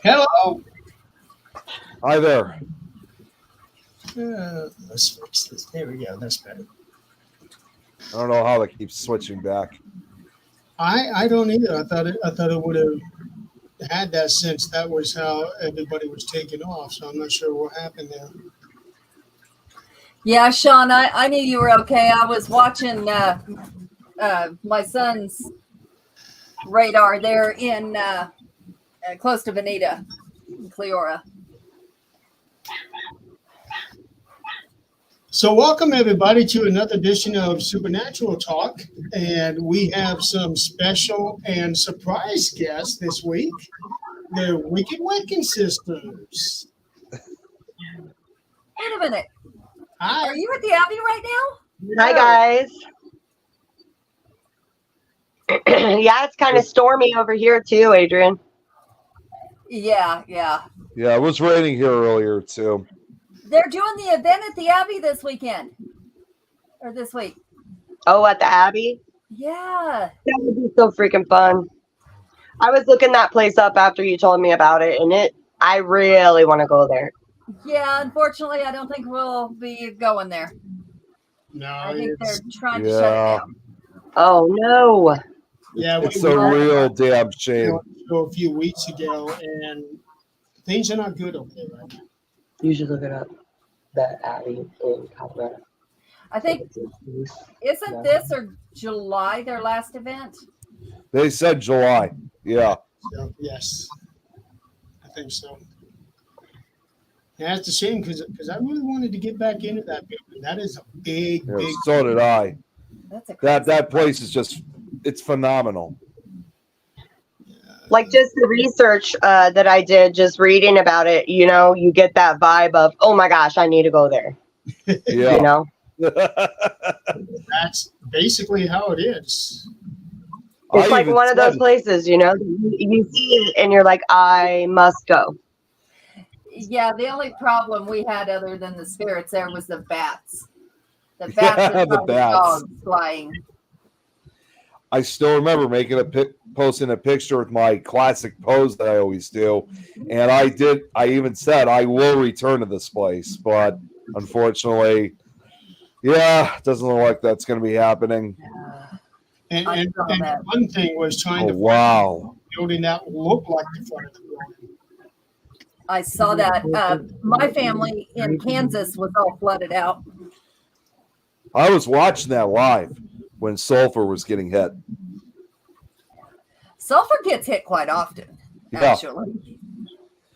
Hello. Hi there. Let's fix this. There we go. That's better. I don't know how that keeps switching back. I don't either. I thought it would have had that since that was how everybody was taking off. So I'm not sure what happened there. Yeah, Sean, I knew you were okay. I was watching my son's radar there in close to Veneta, in Cleora. So welcome everybody to another edition of Supernatural Talk, and we have some special and surprise guests this week. The Wicked Wiccan Sisters. Wait a minute. Hi. Are you at the Abbey right now? Hi, guys. Yeah, it's kind of stormy over here, too, Adrian. Yeah. Yeah, it was raining here earlier too. They're doing the event at the Abbey this weekend. Or this week. Oh, at the Abbey? Yeah. That would be so freaking fun. I was looking that place up after you told me about it, and I really want to go there. Yeah, unfortunately, I don't think we'll be going there. No, I think they're it's, trying to shut it Yeah. down. Oh, no. yeah, It's we a were real damn shame. a few weeks ago, and things are not good over there right now. You should look it up. The Abbey in Colorado. I think, isn't this or July their last event? They said July. Yeah. So, yes, I think so. Yeah, it's a shame because I really wanted to get back into that building. That is a big, Yeah, big. so did I. That's a That place is just, it's phenomenal. Like just the research that I did, just reading about it, you get that vibe of, oh my gosh, I need to go there. Yeah. You know? That's basically how it is. It's I like even one of those said- places, you see it and you're like, I must go. Yeah, the only problem we had other than the spirits there was the bats. The bats Yeah, and the all bats. dogs flying. I still remember posting a picture with my classic pose that I always do. And I even said I will return to this place, but unfortunately, yeah, it doesn't look like that's going to be happening. And, I and, saw and that. one thing was trying Oh, to find wow. a building that looked like the front of the building. I saw that. My family in Kansas was all flooded out. I was watching that live when Sulphur was getting hit. Sulphur gets hit quite often, Yeah. actually.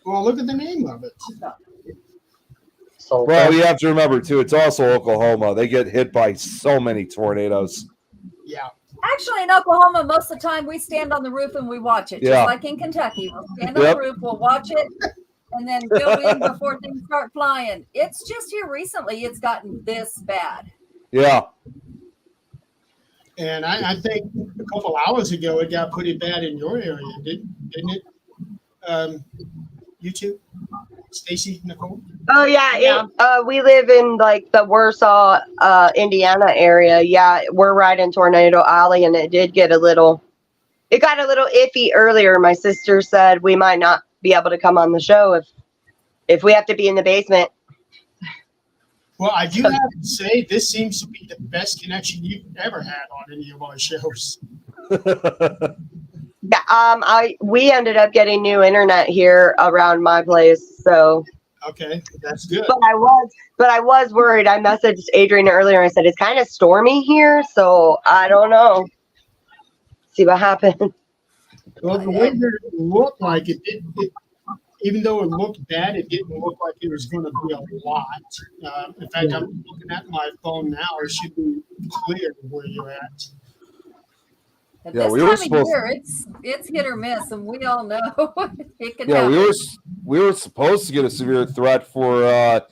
Well, look at the name of it. So Well, you have to remember, too, it's also Oklahoma. They get hit by so many tornadoes. Yeah. Actually, in Oklahoma, most of the time we stand on the roof and we watch it. Yeah. Just like in Kentucky. We'll stand on Yep. the roof, we'll watch it, and then go in before things start flying. It's just here recently it's gotten this bad. Yeah. And I think a couple hours ago it got pretty bad in your area, didn't it? You two? Stacy, Nicole? Oh yeah, Yeah. we live in like the Warsaw, Indiana area. Yeah, we're right in Tornado Alley, and it got a little iffy earlier. My sister said we might not be able to come on the show if we have to be in the basement. Well, I do have to say this seems to be the best connection you've ever had on any of our shows. Yeah, we ended up getting new internet here around my place, so. Okay, that's good. But I was worried. I messaged Adrian earlier. I said it's kind of stormy here, so I don't know. See what happens. Well, the way that it looked like even though it looked bad, it didn't look like it was going to be a lot. In fact, I'm looking at my phone now. It should be clear where you're at. At Yeah, this we were time of supposed- year, it's hit or miss, and we all know it can Yeah, happen. we were supposed to get a severe threat for the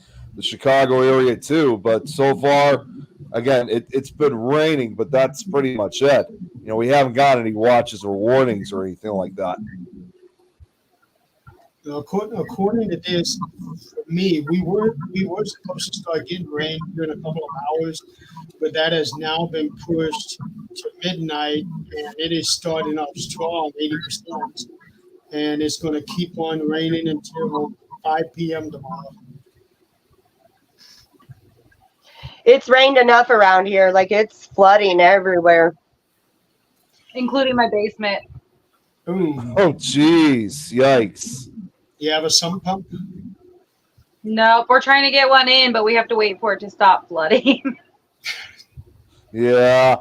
Chicago area too, but so far, again, it's been raining, but that's pretty much it. We haven't got any watches or warnings or anything like that. According to this, for me, we were supposed to start getting rain here in a couple of hours, but that has now been pushed to midnight, and it is starting off strong, 80%. and it's going to keep on raining until 5 p.m. tomorrow. It's rained enough around here. Like it's flooding everywhere. including my basement. Ooh, Oh, jeez. Yikes. you have a sump pump? Nope, we're trying to get one in, but we have to wait for it to stop flooding. Yeah.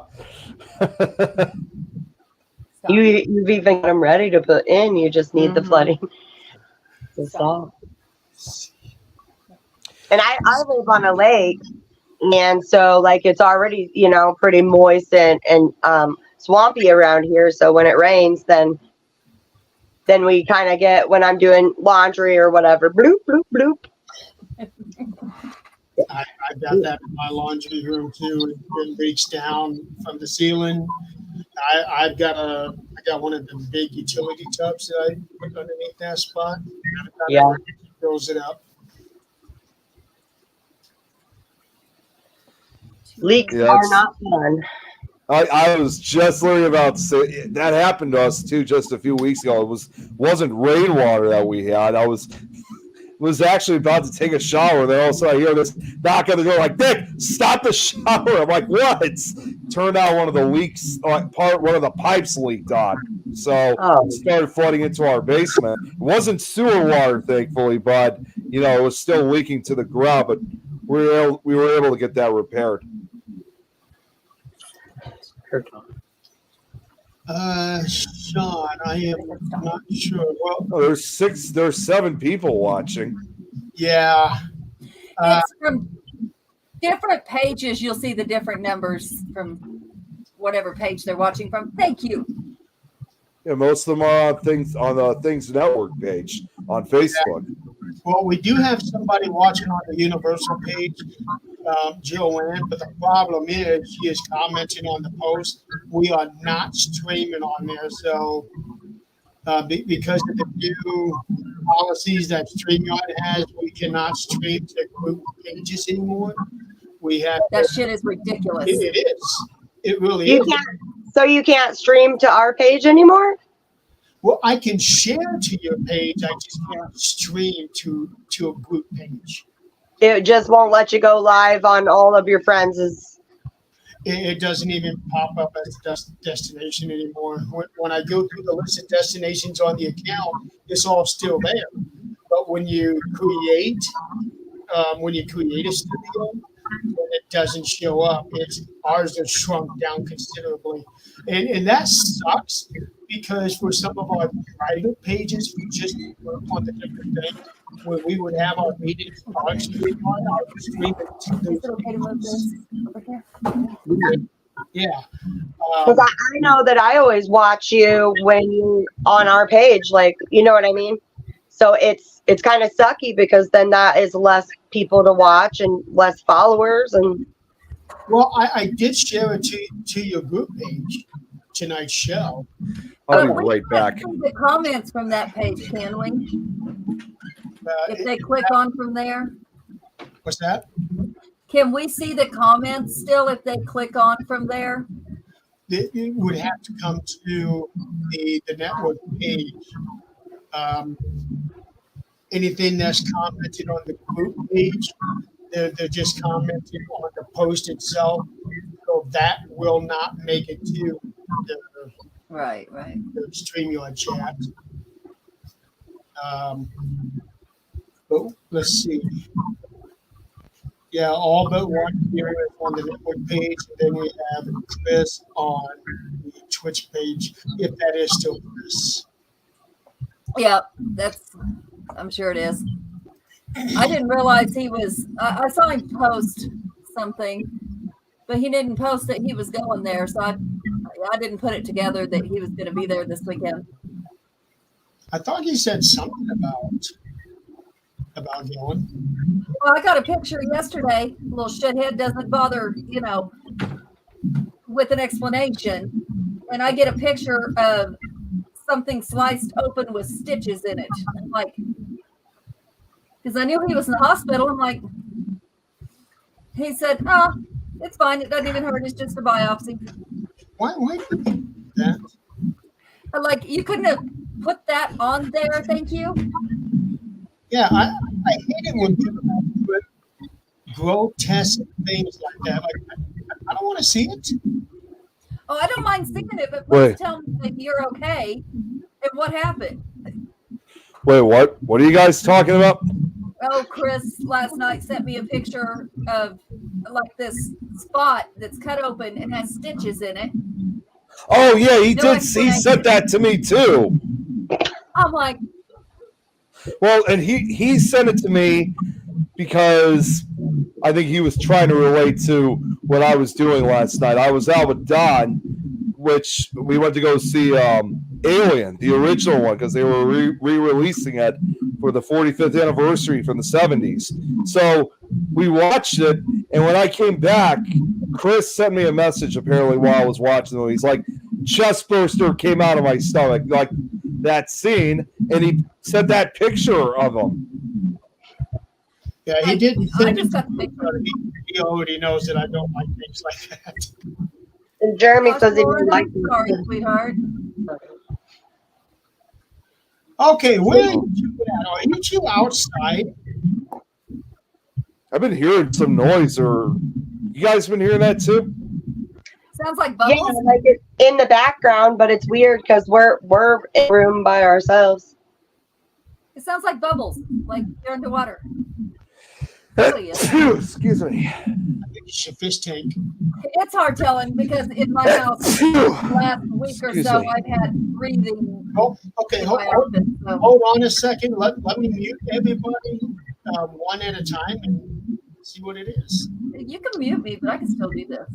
You've even got them ready to put in. You just need the Mhm. flooding to stop. And I live on a lake, and so like it's already pretty moist and swampy around here. So when it rains, then we kind of get, when I'm doing laundry or whatever, bloop bloop bloop. I've got that in my laundry room too. It leaks down from the ceiling. I got one of the big utility tubs that I put underneath that spot. Yeah. It fills it up. Leaks Yeah, are it's- not fun. I was just learning about that happened to us too just a few weeks ago. It wasn't rainwater that we had. I was actually about to take a shower. Then all of a sudden I hear this knock on the door like, Dick, stop the shower. I'm like, what? Turned out one of the leaks, one of the pipes leaked on. So Oh. it started flooding into our basement. It wasn't sewer water, thankfully, but it was still leaking to the ground. But we were able to get that repaired. Sean, I am not sure. Well, Oh, there's 7 people watching. yeah. It's from different pages. You'll see the different numbers from whatever page they're watching from. Thank you. Yeah, most of them are on the Things Network page on Facebook. Well, we do have somebody watching on the Universal page, Joanne, but the problem is she is commenting on the post. We are not streaming on there. So because of the new policies that StreamYard has, we cannot stream to group pages anymore. We have That shit is ridiculous. it is. It really You is. can't. So you can't stream to our page anymore? Well, I can share to your page. I just can't stream to a group page. It just won't let you go live on all of your friends'. It doesn't even pop up as a destination anymore. When I go through the list of destinations on the account, it's all still there. But when you create a studio, when it doesn't show up, ours are shrunk down considerably, and that sucks because for some of our private pages, we just work on the different things. When we would have our meetings on stream on, I would stream it to Is it those okay to move pages. this over here? Yeah. Because I know that I always watch you when you're on our page, like, you know what I mean? So it's kind of sucky because then that is less people to watch and less followers. And Well, I did share it to your group page, tonight's show. I'll be But we right can't back. see the comments from that page, can we? If they click on from there, What's that? can we see the comments still if they click on from there? It would have to come to the network page. Anything that's commented on the group page, they're just commenting on the post itself. So that will not make it to Right. the StreamYard chat. But let's see. Yeah, all but one here is on the network page, and then we have Chris on the Twitch page, if that is still Chris. Yeah, I'm sure it is. I didn't realize he was, I saw him post something, but he didn't post that he was going there. So I didn't put it together that he was going to be there this weekend. I thought he said something about going. Well, I got a picture yesterday. Little shithead doesn't bother, with an explanation. And I get a picture of something sliced open with stitches in it. I'm like, because I knew he was in the hospital. I'm like, he said, "Oh, it's fine. It doesn't even hurt. It's just a biopsy." Why did you do that? I'm like, you couldn't have put that on there? Thank you. Yeah, I hate it when people put grotesque things like that. Like, I don't want to see it. Oh, I don't mind seeing it, but Wait. please tell me that you're okay. And what happened? Wait, what? What are you guys talking about? Oh, Chris last night sent me a picture of like this spot that's cut open and has stitches in it. Oh yeah, he No did. He sent that to me too. I'm like, Well, and he sent it to me because I think he was trying to relate to what I was doing last night. I was out with Don, which we went to go see Alien, the original one, because they were re-releasing it for the 45th anniversary from the 70s. So we watched it, and when I came back, Chris sent me a message apparently while I was watching it. He's like, chest burster came out of my stomach, like that scene, and he sent that picture of him. Yeah, he didn't I send it just to got the me, picture. but he already knows that I don't like things like that. And Jeremy Oh, says he Lauren, didn't like I'm sorry, sweetheart. Okay, where are you at? Are you outside? I've been hearing some noise, or you guys been hearing that too? Sounds like Yeah, bubbles. like it's in the background, but it's weird because we're in a room by ourselves. It sounds like bubbles, like you're underwater. Really is. Excuse me. I think it's your fish tank. It's hard telling because in my house last week or Excuse so me. I've had breathing Oh, okay, in hold, my hold, outfit. So hold on a second. Let me mute everybody one at a time and see what it is. you can mute me, but I can still do this.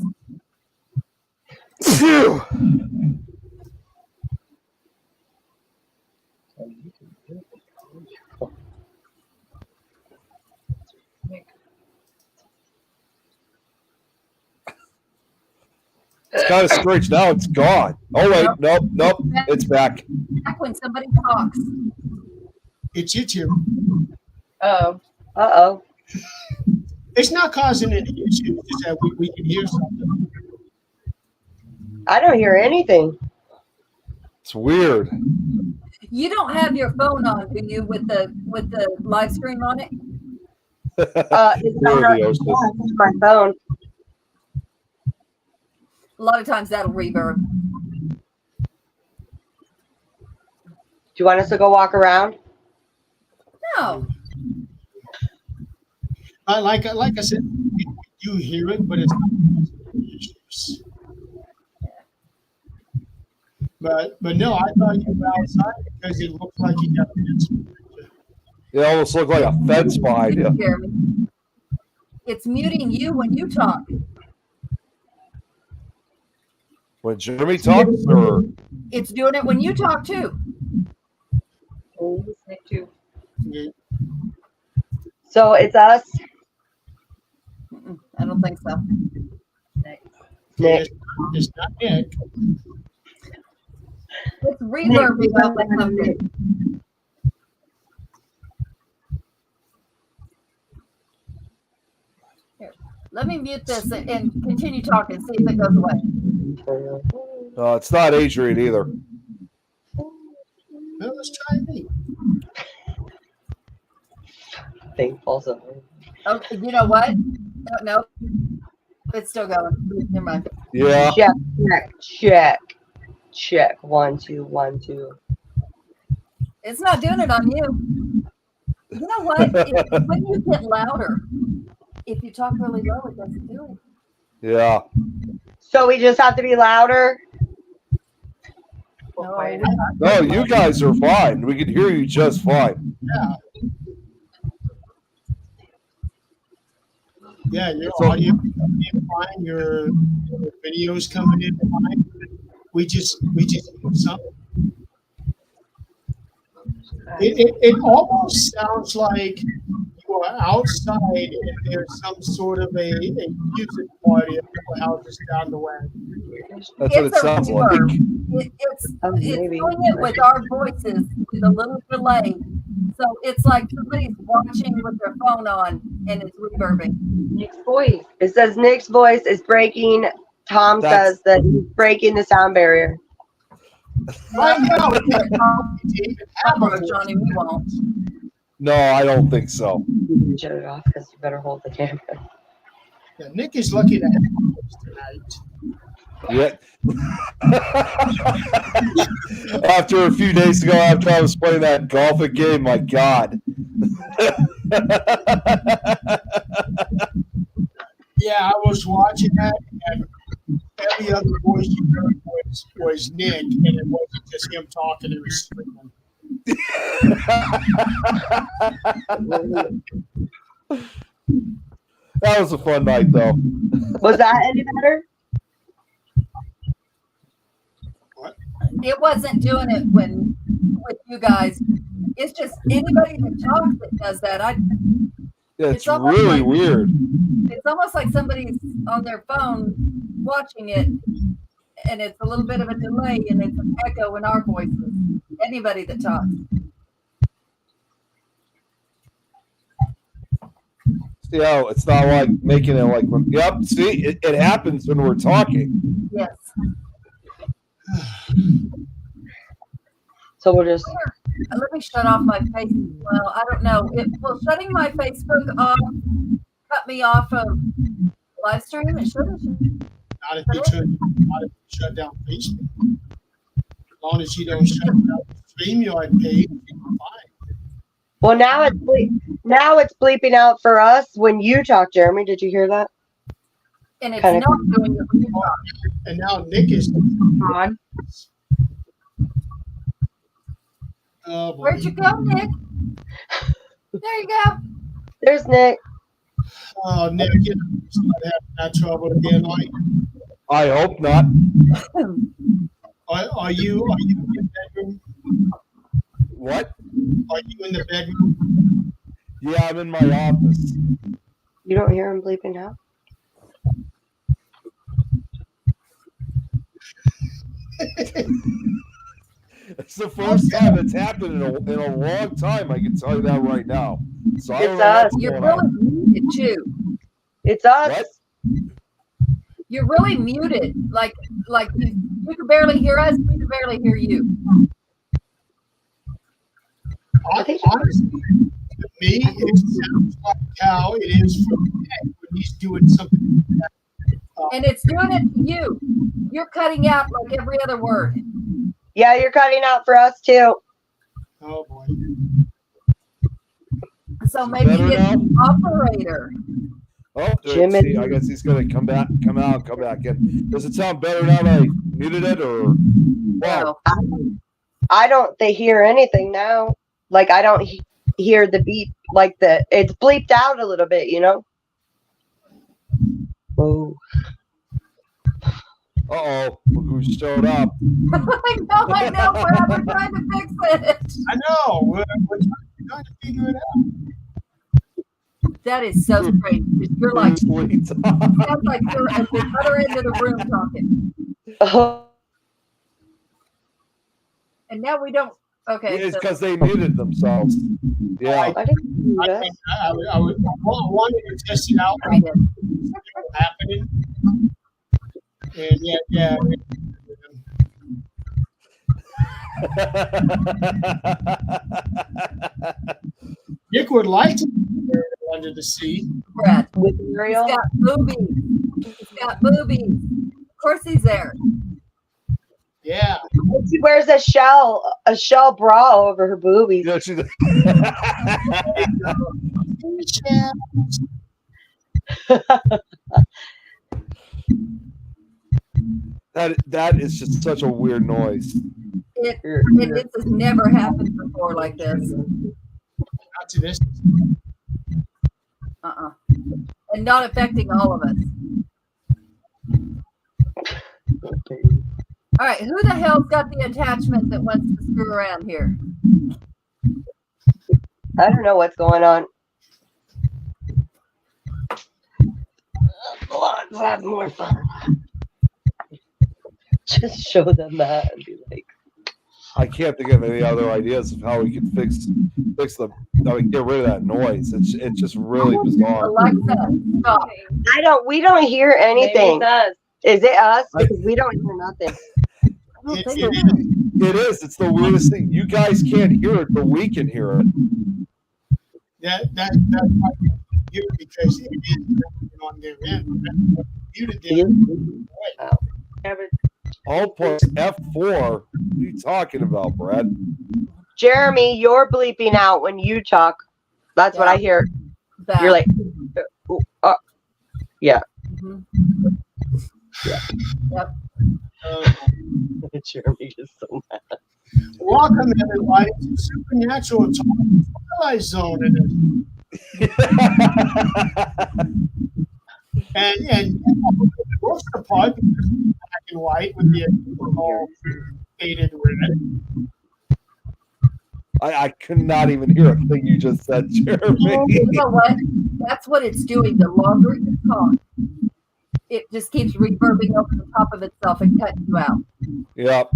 It's kind of strange. Now it's gone. Oh wait, nope, it's back. Back when somebody talks. It's YouTube. Oh. Uh-oh. It's not causing any issues. It's that we can hear something. I don't hear anything. It's weird. You don't have your phone on, do you, with the live stream on it? It's There not the ocean. on my phone. A lot of times that'll reverb. Do you want us to go walk around? No. Like I said, you hear it, but it's not causing any issues. But no, I thought you were outside because it looked like you got an instrument. It almost looked like a fence behind you. Jeremy. It's muting you when you talk. When Jeremy talks, or It's doing it when you talk too. Nick too. Yeah. So it's us, Mm-mm, I don't think so. Nick. It's not Nick. It's reverbing up like something. Here, let me mute this and continue talking, see if it goes away. it's not Adrian either. Well, let's try me. Thing also. Oh, you know what? No, it's still going. Never mind. Yeah. Check. 1, 2, 1, 2. It's not doing it on you. You know what? When you get louder, if you talk really low, it doesn't do it. Yeah. So we just have to be louder. No, No, you guys are fine. We can hear you just fine. Yeah, your So- audio coming in fine, your videos coming in fine. We just hear something. It almost sounds like you are outside and there's some sort of a music party at the houses down the way. That's what it It's a sounds reverb. like. It's Maybe. doing it with our voices with a little delay. So it's like somebody's watching with their phone on and it's reverbing. Nick's voice. It says Nick's voice is breaking. Tom That's- says that he's breaking the sound barrier. Right now, we can't even have Come a on, Johnny, we won't. No, I don't think so. You can shut it off because you better hold the camera. Yeah, Nick is lucky to have us tonight. Yeah. After a few days ago, after I was playing that golfing game, my God. Yeah, I was watching that, and every other voice you heard was Nick, and it wasn't just him talking; it was screaming. That was a fun night, though. Was that any better? It wasn't doing it with you guys. It's just anybody that talks that does that. It's It's almost really like- weird. It's almost like somebody's on their phone watching it, and it's a little bit of a delay, and it's an echo in our voices. Anybody that talks. Yeah, it's not like making it like when. Yep, see, it happens when we're talking. Yes. So we'll just. Let me shut off my Facebook. Well, I don't know. Will shutting my Facebook off cut me off of live stream? It shouldn't. Not if you shut down Facebook. As long as you don't shut down the StreamYard page, you're fine. Well, now it's bleeping out for us when you talk, Jeremy. Did you hear that? And it's Kinda- not doing it when you talk. And now Nick is. On. Oh boy. Where'd you go, Nick? There you go. There's Nick. Oh, Nick, you're not having that trouble again, are you? I hope not. Are you in the bedroom? What? Are you in the bedroom? Yeah, I'm in my office. You don't hear him bleeping out? It's the first time it's happened in a long time. I can tell you that right now. So I don't It's know us. what's You're going really on. muted too. It's us. What? You're really muted. Like you can barely hear us. We can barely hear you. Honestly, to me, it sounds like how it is for Nick when he's doing something. And it's doing it to you. You're cutting out like every other word. Yeah, you're cutting out for us too. Oh boy. So maybe Better it's now? an operator. Oh, Jim see, and- I guess he's gonna come out, and come back in. Does it sound better now that I muted it, or? Wow. No. I don't hear anything now. Like I don't hear the beep. Like it's bleeped out a little bit. You know. Whoa. Uh-oh, look who showed up. I know. We're trying to fix it. I know. We're trying to figure it out. That is so strange. You're like, Sweet. sounds like you're at the other end of the room talking. Oh, And now we don't. Okay. It's So, because they muted themselves. Yeah. I didn't do I that. think I wanted to test it out we did. what's happening. And yeah. Nick would like to be under the sea. Brad. With He's Muriel. got boobies. He's got boobies. Of course he's there. Yeah. She wears a shell bra over her boobies. Yeah, she's- that is just such a weird noise. This has never happened before like this. Not to this. And not affecting all of us. All right, who the hell's got the attachment that wants to screw around here? I don't know what's going on. Let's have more fun. Just show them that and be like, I can't think of any other ideas of how we could fix the. I mean, get rid of that noise. It's just really bizarre. Alexa, stop. we don't hear anything. Maybe it does. Is it us? Because we don't hear nothing. I don't It, think it, it is. It is. It's the weirdest thing. You guys can't hear it, but we can hear it. That's why you because it is on their end. Muted them. Yeah, but Alt plus F4. What are you talking about, Brad? Jeremy, you're bleeping out when you talk. That's what I hear. That. You're like, yeah. Mhm. Jeremy is so mad. Welcome everybody to Supernatural Talk Twilight Zone. And most of the part because it's black and white with the all faded red. I could not even hear a thing you just said, Jeremy. You know what? That's what it's doing. The longer you talk, it just keeps reverbing over the top of itself and cutting you out. Yep.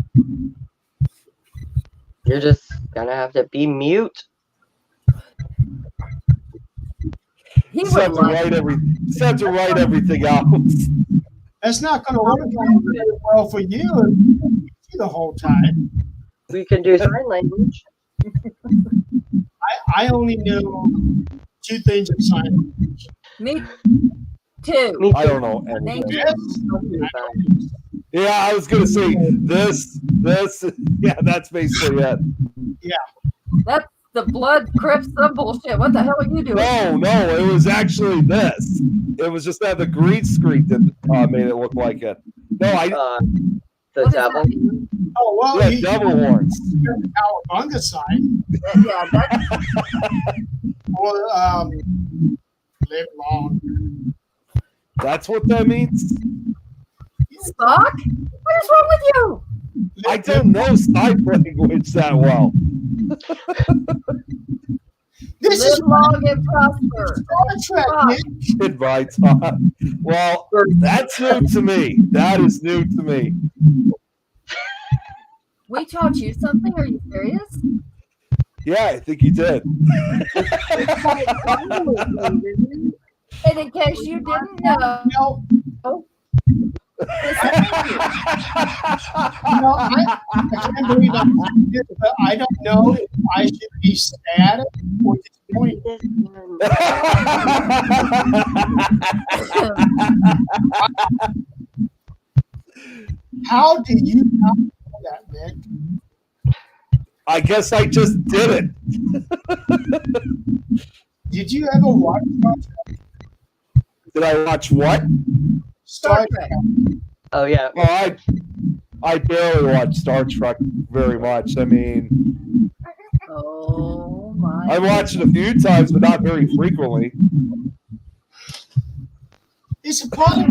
You're just gonna have to be mute. He Just have would to like write everything out. That's not going to work very well for you the whole time. We can do sign language. I only know two things in sign language. me too. Me I don't know. Name Anything. Yes, Yeah, I was gonna say this. Yeah, that's basically it. That's the blood crypt some bullshit. What the hell are you doing? No, it was actually this. It was just that the green screen that made it look like it. No, The What is devil. that? Oh, well, yeah, he devil horns. got the Cowabunga sign. Yeah, that's Or live long. That's what that means. Spock. What is wrong with you? I don't know sign language that well. This Live is long and prosper. Star Trek, Nick. Goodbye, Todd. Well, that's new to me. That is new to me. We taught you something. Are you serious? Yeah, I think you did. And in case you didn't know, No, this is I can't believe I did, but I don't know if I should be sad or disappointed. How did you not know that, Nick? I guess I just did it. Did you ever watch Did I watch what? Star Star Trek. Trek? Oh yeah. Well, I barely watch Star Trek very much. I mean, Oh my. I watched it a few times, but not very frequently. It's a part of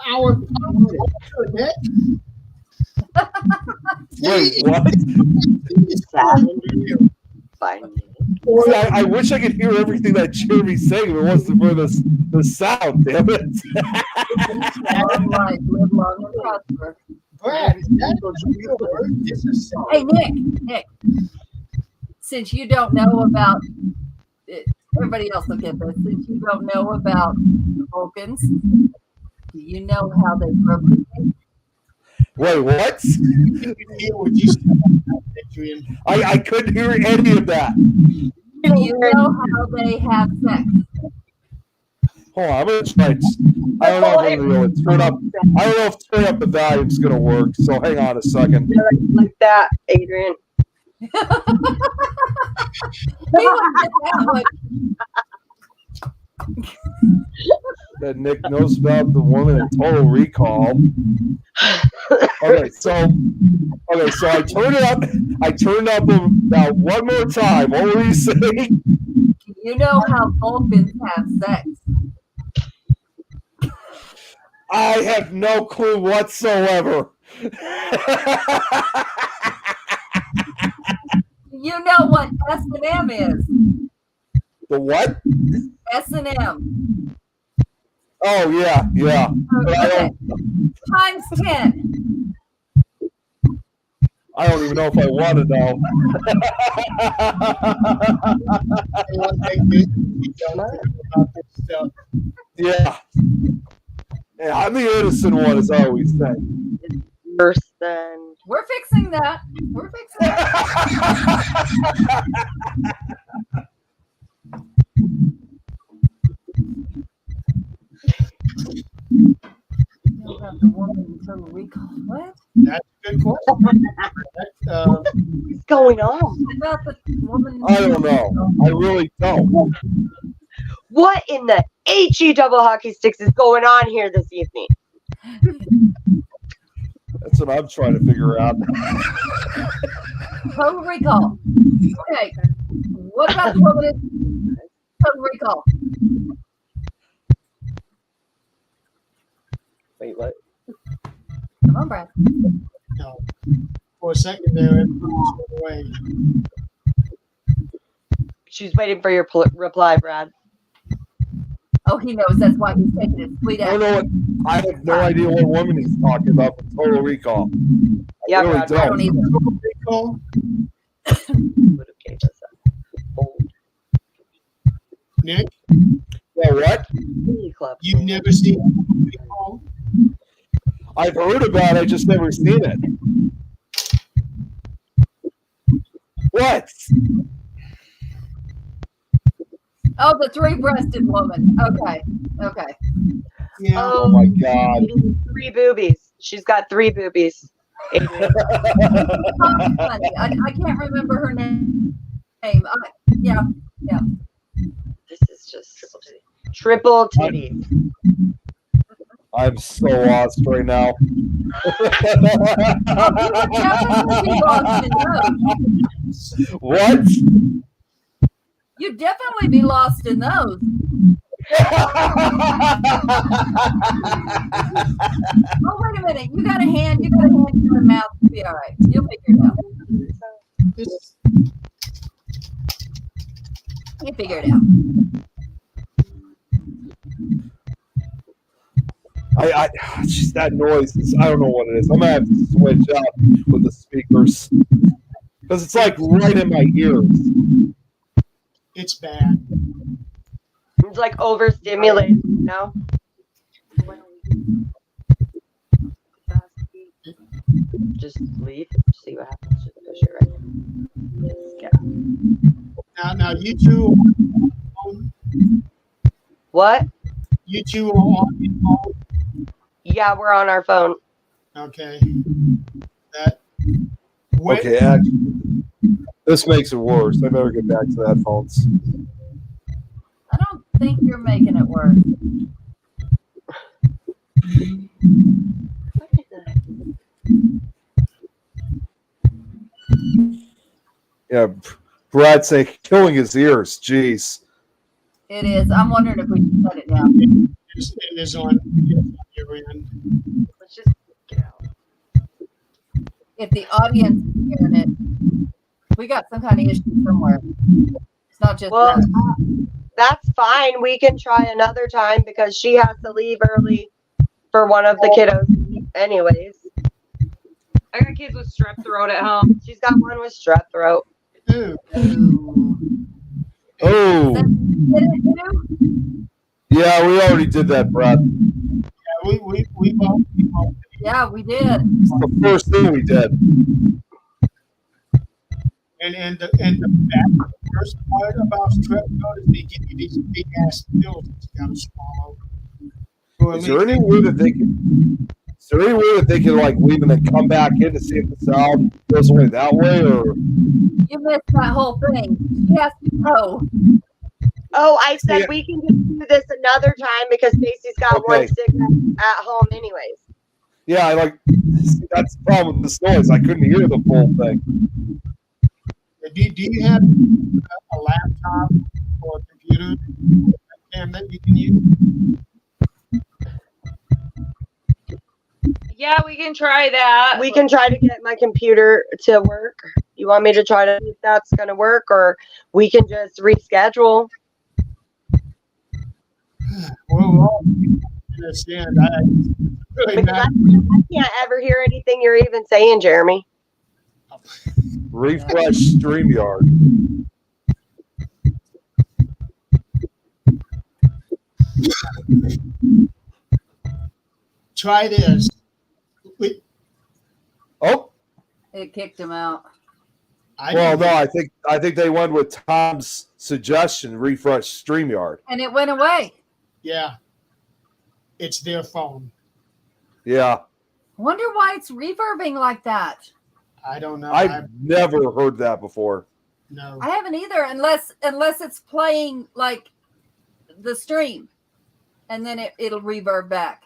our culture, Nick. Wait, what? Fine. See, I wish I could hear everything that Jeremy's saying if it wasn't for the sound, damn it. Long life, live long and prosper. Brad, is that a real word? This is Hey, Nick, since you don't know about it, everybody else will get this. Since you don't know about the Vulcans, do you know how they procreate? Wait, what? hear what you said, Adrian. I couldn't hear any of that. Do you know how they have sex? Hold on, I'm gonna try. I don't know if I'm gonna be able to turn up. I don't know if turning up the volume's gonna work. So hang on a second. Like that, Adrian. He wouldn't get that one. That Nick knows about the woman in Total Recall. Okay, so I turned it up. I turned up about one more time. What were you saying? Do you know how Vulcans have sex? I have no clue whatsoever. You know what S&M is? The what? S&M. Oh yeah. But I Okay. don't. Times 10. I don't even know if I want to know. I want to make this, we don't think about this stuff. Yeah. Yeah, I'm the innocent one, as I always say. worse than. We're fixing that. We're fixing that. You got the woman in Total Recall. What? That's a good question. What's going on? About the woman. I don't know. I really don't. What in the HE double hockey sticks is going on here this evening? That's what I'm trying to figure out. Total Recall. Okay. What about the woman in Total Recall? Wait, what? Come on, Brad. No. For a second there, it went away. She's waiting for your reply, Brad. Oh, he knows. That's why he's taking his sweet I ass. don't know what. I have no idea what woman he's talking about from Total Recall. Yeah, I really Brad. I don't either. Recall? Would have gave us a old Nick, Yeah, what? mini club. you've never seen Recall? I've heard about it, I just never seen it. What? Oh, the three-breasted woman. Okay. Okay. Yeah. Oh my God. 3 boobies. She's got 3 boobies. Funny. I can't remember her name. Yeah. This is just triple titties. I'm so lost right now. What? You'd definitely be lost in those. Oh, wait a minute. You got a hand in your mouth. You'll be all right. You'll figure it out. This, You figure it out. Just that noise. I don't know what it is. I'm gonna have to switch out with the speakers because it's like right in my ears. it's bad. It's like overstimulated, you know? Just leave. See what happens. Just push it right in. Yeah. Now you two, What? you two are on your phone. Yeah, we're on our phone. Okay. That. When, Okay, actually, this makes it worse. I better get back to the headphones. I don't think you're making it worse. Yeah, Brad's saying killing his ears. Jeez. It is. I'm wondering if we can shut it down. it is on your end. Let's just get out. If the audience is hearing it, we got some kind of issue somewhere. It's not just Well, us. that's fine. We can try another time because she has to leave early for one of the kiddos. Anyways, I got kids with strep throat at home. she's got one with strep throat. Ooh. Ooh. Oh, Did it do? yeah, we already did that, Brad. Yeah, we both. Yeah, we did. It's the first thing we did. And the worst part about strep throat is they give you these big ass pills that you gotta swallow. So at Is there least- any way that they can? Is there any way that they can like leave and then come back in to see if the sound goes away that way, or? You missed that whole thing. She has to go. Oh, I said Yeah. we can do this another time because Stacy's got one Okay. sick at home anyways. Yeah, I like. That's the problem with this noise. I couldn't hear the full thing. Do you have a laptop or a computer webcam that you can use? Yeah, we can try that. We can try to get my computer to work. You want me to try to see if that's going to work, or we can just reschedule? Well, understand. I really Because I not. can't ever hear anything you're even saying, Jeremy. Refresh StreamYard. Try this. We, Oh, It kicked him out. well, no, I think they went with Tom's suggestion, refresh StreamYard. And it went away. Yeah. It's their phone. Yeah, Wonder why it's reverbing like that. I don't know. I've never heard that before. No. I haven't either, unless it's playing like the stream, and then it'll reverb back.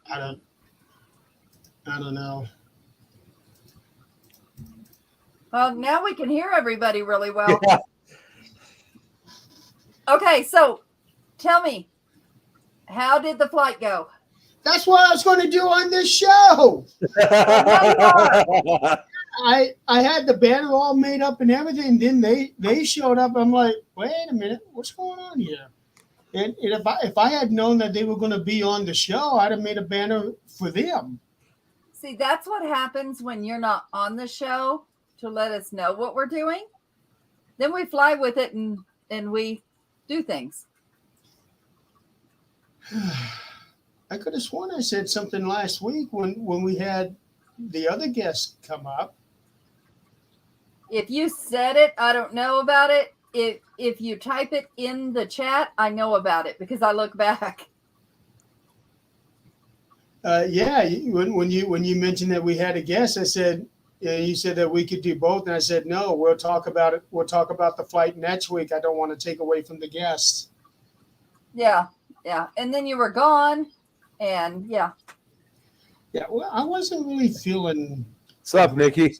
I don't know. Well, now we can hear everybody really well. Yeah. Okay, so tell me, how did the flight go? That's what I was going to do on this show. I had the banner all made up and everything. Then they showed up. I'm like, wait a minute, what's going on here? And if I had known that they were going to be on the show, I'd have made a banner for them. See, that's what happens when you're not on the show to let us know what we're doing. Then we fly with it and we do things. I could have sworn I said something last week when we had the other guests come up. If you said it, I don't know about it. If you type it in the chat, I know about it because I look back. Yeah, when you mentioned that we had a guest, I said, you said that we could do both, and I said no. We'll talk about it. We'll talk about the flight next week. I don't want to take away from the guests. Yeah. And then you were gone, and yeah. Yeah, well, I wasn't really feeling. What's up, Nikki?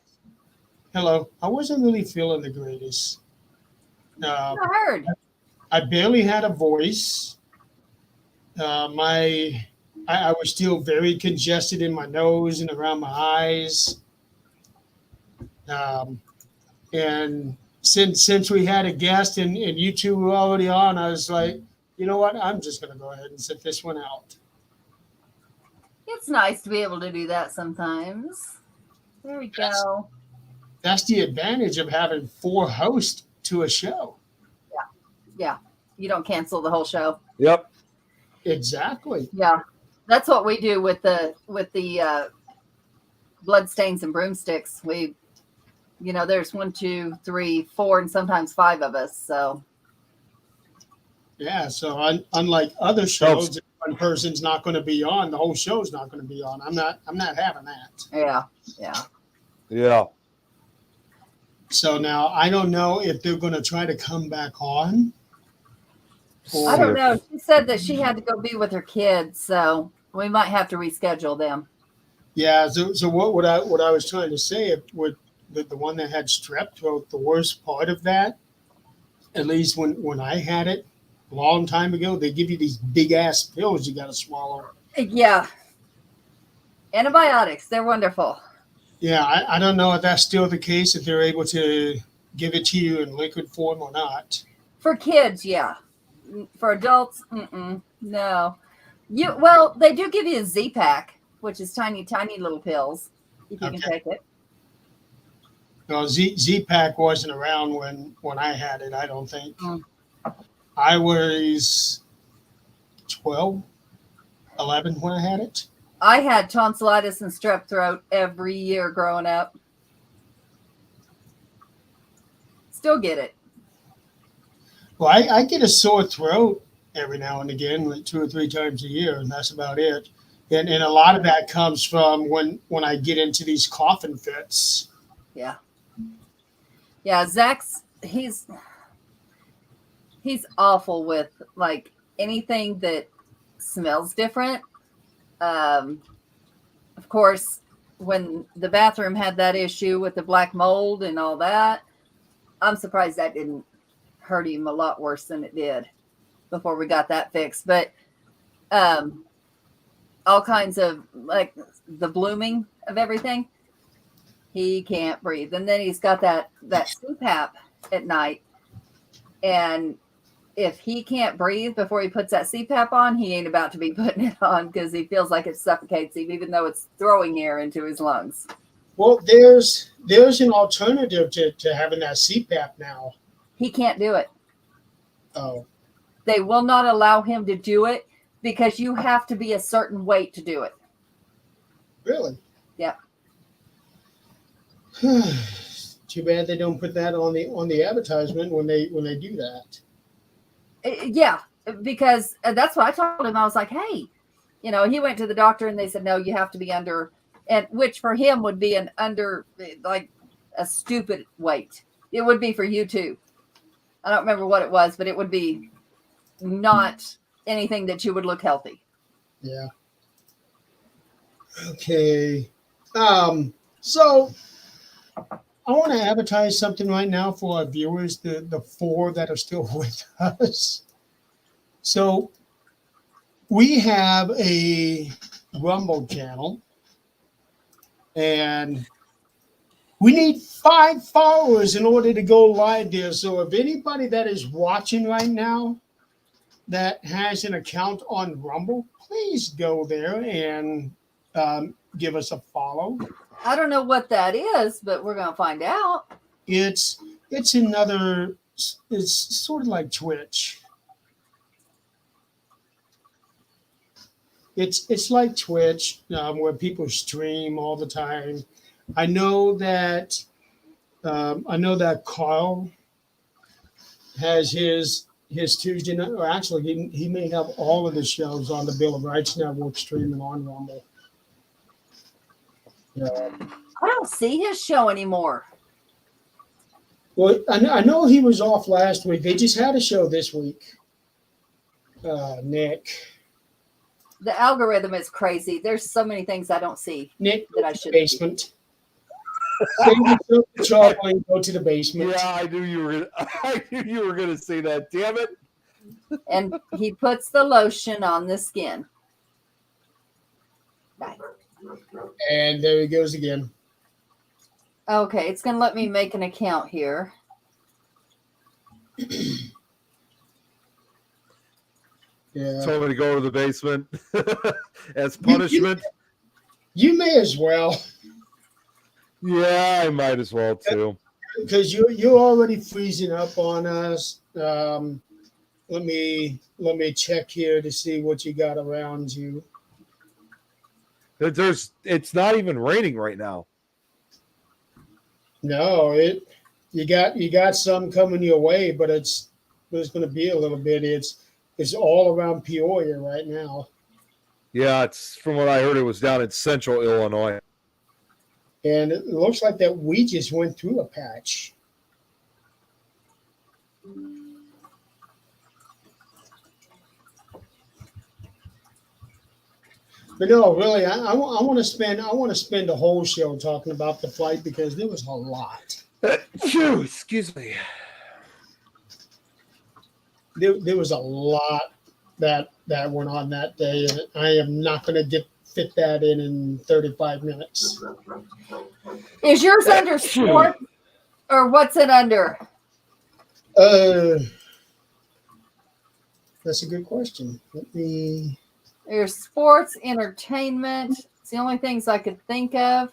Hello. I wasn't really feeling the greatest. I heard. I barely had a voice. I was still very congested in my nose and around my eyes. And since we had a guest and you two were already on, I was like, you know what? I'm just going to go ahead and sit this one out. It's nice to be able to do that sometimes. There we go. That's the advantage of having 4 hosts to a show. Yeah. You don't cancel the whole show. Yep. Exactly. Yeah. That's what we do with the bloodstains and broomsticks. We, there's 1, 2, 3, 4, and sometimes 5 of us. So Yeah. So unlike other shows, if one person's not going to be on, the whole show's not going to be on. I'm not having that. yeah. So now I don't know if they're going to try to come back on. I don't know. She said that she had to go be with her kids, so we might have to reschedule them. Yeah. So what I was trying to say with the one that had strep throat, the worst part of that, at least when I had it a long time ago, they give you these big ass pills you got to swallow. Yeah. Antibiotics, they're wonderful. Yeah, I don't know if that's still the case, if they're able to give it to you in liquid form or not. For kids, yeah. For adults, no. Well, they do give you a Z-Pack, which is tiny, tiny little pills, if you can take it. No, Z-Pack wasn't around when I had it, I don't think. I was 12, 11 when I had it. I had tonsillitis and strep throat every year growing up. Still get it. Well, I get a sore throat every now and again, like 2 or 3 times a year, and that's about it. And a lot of that comes from when I get into these coughing fits. Yeah. Yeah, Zach's he's awful with like anything that smells different. Of course, when the bathroom had that issue with the black mold and all that, I'm surprised that didn't hurt him a lot worse than it did before we got that fixed. But all kinds of like the blooming of everything, he can't breathe. And then he's got that CPAP at night. And if he can't breathe before he puts that CPAP on, he ain't about to be putting it on because he feels like it suffocates him, even though it's throwing air into his lungs. Well, there's an alternative to having that CPAP now. He can't do it. Oh. They will not allow him to do it because you have to be a certain weight to do it. Really? Yeah. Too bad they don't put that on the advertisement when they do that. Yeah, because that's what I told him. I was like, hey, he went to the doctor and they said, no, you have to be under, and which for him would be an under, like a stupid weight. It would be for you too. I don't remember what it was, but it would be not anything that you would look healthy. Yeah. Okay. So I want to advertise something right now for our viewers, the 4 that are still with us. So we have a Rumble channel, and we need 5 followers in order to go live there. So if anybody that is watching right now that has an account on Rumble, please go there and give us a follow. I don't know what that is, but we're going to find out. It's sort of like Twitch. It's like Twitch, where people stream all the time. I know that Carl has his Tuesday night, or actually he may have all of the shows on the Bill of Rights Network streaming on Rumble. I don't see his show anymore. Well, I know he was off last week. They just had a show this week. Nick. The algorithm is crazy. There's so many things I don't see Nick, that I go to the should basement. Save yourself the trouble and go to the basement. Yeah, I knew you were gonna say that. Damn it! And he puts the lotion on the skin. Bye. And there he goes again. Okay, it's going to let me make an account here. Yeah. Told me to go to the basement as punishment. You may as well, Yeah, I might as well too. because you're already freezing up on us. Let me check here to see what you got around you. It's not even raining right now. No, you got some coming your way, but it's going to be a little bit. It's all around Peoria right now, Yeah, it's from what I heard, it was down in central Illinois. and it looks like that we just went through a patch. But no, really, I want to spend the whole show talking about the flight because there was a lot. Phew, excuse me. There was a lot that went on that day, and I am not going to fit that in 35 minutes. Is yours under sport or what's it under? That's a good question. Let me. There's sports, entertainment. It's the only things I could think of.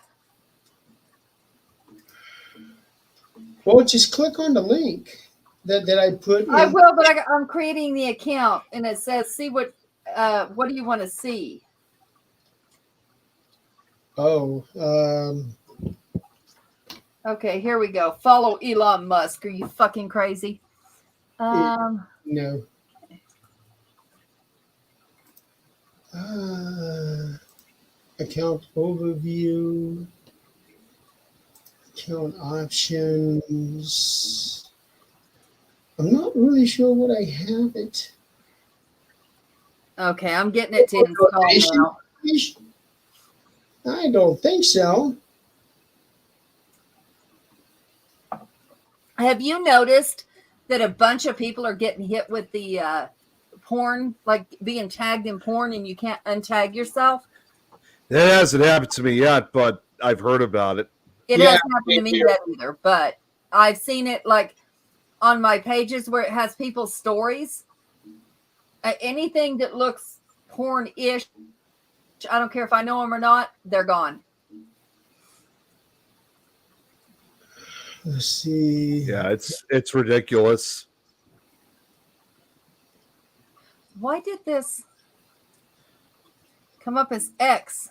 Well, just click on the link that I put. I will, but I'm creating the account, and it says, "See what do you want to see?" Oh, Okay, here we go. Follow Elon Musk. Are you fucking crazy? no. Account overview, account options. I'm not really sure what I have it. Okay, I'm getting it to install now. I don't think so. Have you noticed that a bunch of people are getting hit with the porn, like being tagged in porn, and you can't untag yourself? It hasn't happened to me yet, but I've heard about it. It Yeah, hasn't happened to me yet either, but I've seen it like on my pages where it has people's stories. Anything that looks porn-ish, I don't care if I know them or not, they're gone. Let's see. Yeah, it's ridiculous. Why did this come up as X?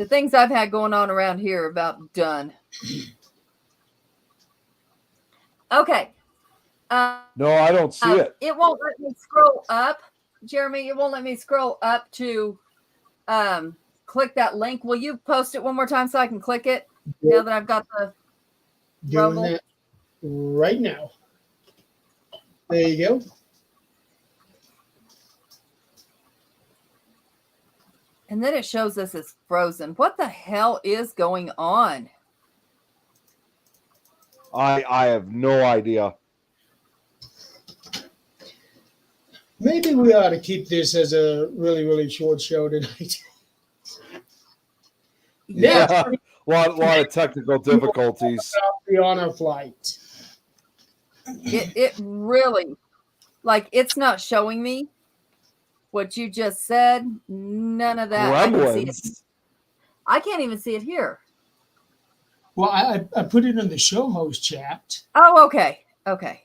The things I've had going on around here are about done. Okay. No, I don't see it. It won't let me scroll up, Jeremy. It won't let me scroll up to click that link. Will you post it one more time so I can click it? Now that I've got the Doing Rumble. that right now. There you go. And then it shows us it's frozen. What the hell is going on? I have no idea. Maybe we ought to keep this as a really, really short show tonight. Yeah. lot of technical difficulties. Be on our flight. It really, like, it's not showing me what you just said. None of that. I can see it. Gremlins. I can't even see it here. Well, I put it in the show host chat. Oh, okay. Okay.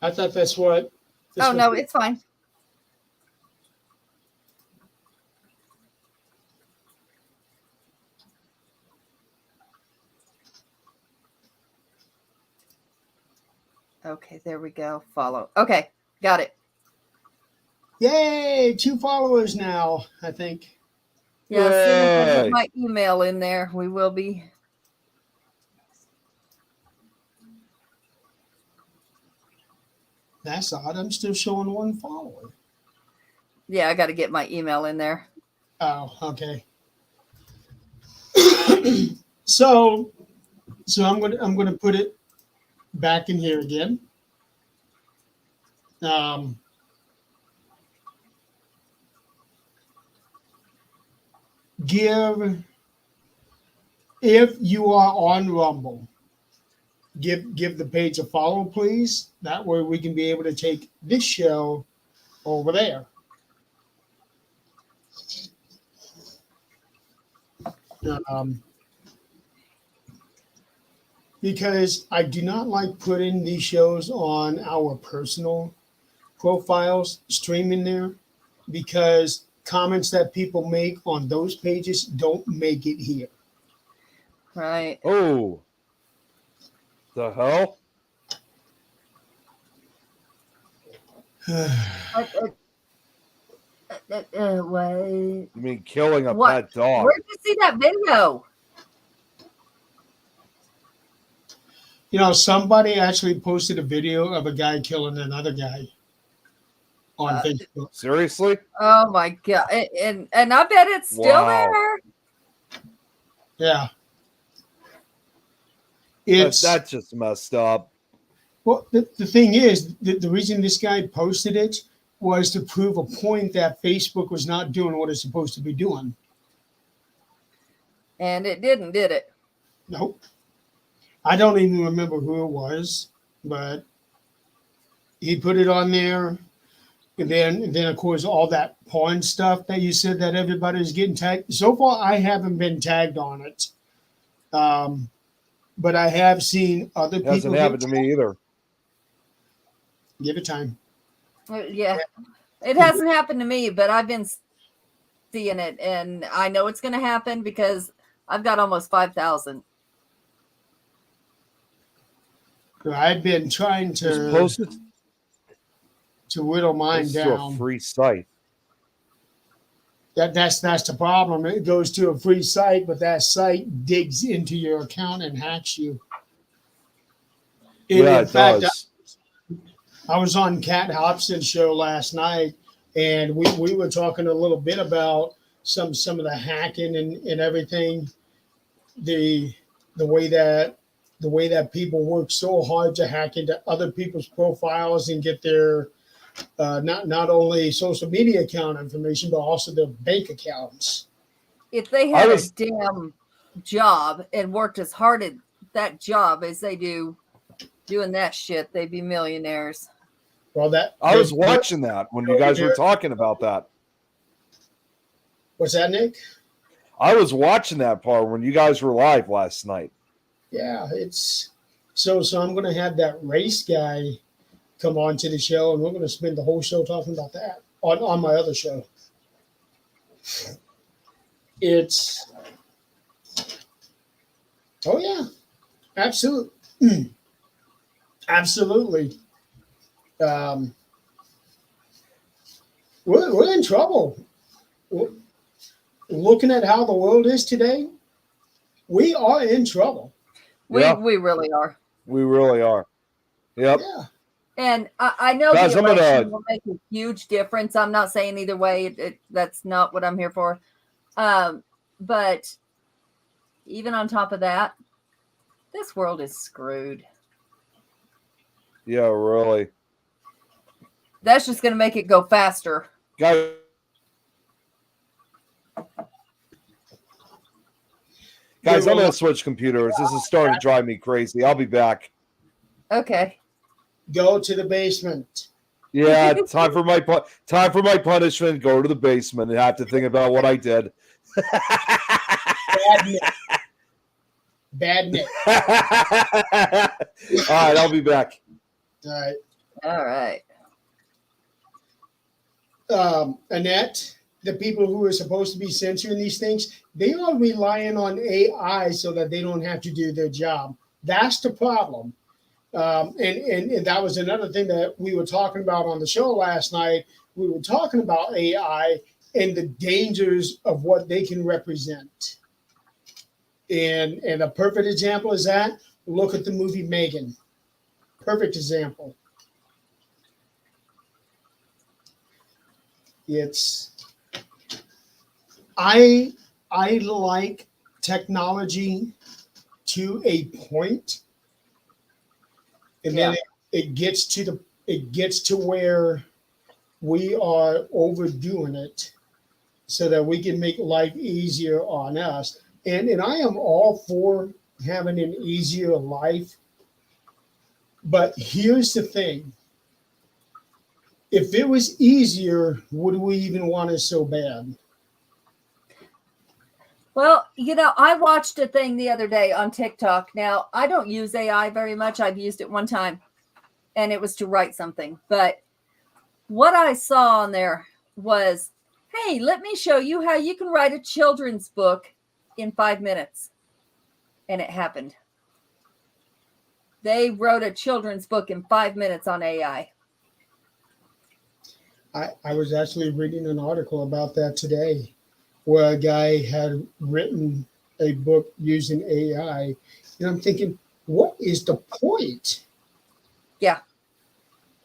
I thought that's what. Oh, no, it's fine. Okay, there we go. Follow. Okay, got it. Yay! 2 followers now, I think. Yeah, as soon as I Yay. put my email in there, we will be. That's odd. I'm still showing 1 follower. Yeah, I got to get my email in there. Oh, okay. so I'm gonna put it back in here again. If you are on Rumble, give the page a follow, please. That way we can be able to take this show over there. Because I do not like putting these shows on our personal profiles, streaming there, because comments that people make on those pages don't make it here. Right. Oh, the hell! What? You mean killing a What? pet dog? Where'd you see that video? You know, somebody actually posted a video of a guy killing another guy on Facebook. Seriously? Oh my god! And I bet it's still Wow. there. Yeah. That's just messed up. Well, the thing is, the reason this guy posted it was to prove a point that Facebook was not doing what it's supposed to be doing. And it didn't, did it? Nope. I don't even remember who it was, but he put it on there. And then of course, all that porn stuff that you said that everybody's getting tagged. So far, I haven't been tagged on it. But I have seen other It people. hasn't happened to me either. Give it time. Yeah. It hasn't happened to me, but I've been seeing it, and I know it's going to happen because I've got almost 5,000. I've been trying Just to post it whittle mine to a down. free site. That's the problem. It goes to a free site, but that site digs into your account and hacks you. Yeah, In it fact, does. I was on Kat Hobson's show last night, and we were talking a little bit about some of the hacking and everything. The way that people work so hard to hack into other people's profiles and get their not only social media account information, but also their bank accounts. If they had a damn job and worked as hard at that job as they do doing that shit, they'd be millionaires. Well, I was watching that when you guys were talking about that. What's that, Nick? I was watching that part when you guys were live last night. Yeah, it's so I'm going to have that race guy come on to the show, and we're going to spend the whole show talking about that on my other show. It's, oh yeah, absolutely, absolutely. We're in trouble. Looking at how the world is today, we are in trouble. Yeah. We really are. We really are. Yep. Yeah. And I know Guys, the I'm gonna- election will make a huge difference. I'm not saying either way. That's not what I'm here for. But even on top of that, this world is screwed. Yeah, really. That's just going to make it go faster. Guys, I'm going to switch computers. This is starting to drive me crazy. I'll be back. Okay. Go to the basement. Yeah, time for my punishment. Go to the basement and have to think about what I did. Bad Nick. Bad Nick. All right, I'll be back. All right. All right. Annette, the people who are supposed to be censoring these things, they are relying on AI so that they don't have to do their job. That's the problem. And that was another thing that we were talking about on the show last night. We were talking about AI and the dangers of what they can represent. And a perfect example is that. Look at the movie Megan. Perfect example. I like technology to a point, and then it gets to where we are overdoing it so that we can make life easier on us. And I am all for having an easier life. But here's the thing. If it was easier, would we even want it so bad? Well, I watched a thing the other day on TikTok. Now, I don't use AI very much. I've used it one time, and it was to write something. But what I saw on there was, hey, let me show you how you can write a children's book in 5 minutes. And it happened. They wrote a children's book in 5 minutes on AI. I was actually reading an article about that today, where a guy had written a book using AI. And I'm thinking, what is the point? Yeah.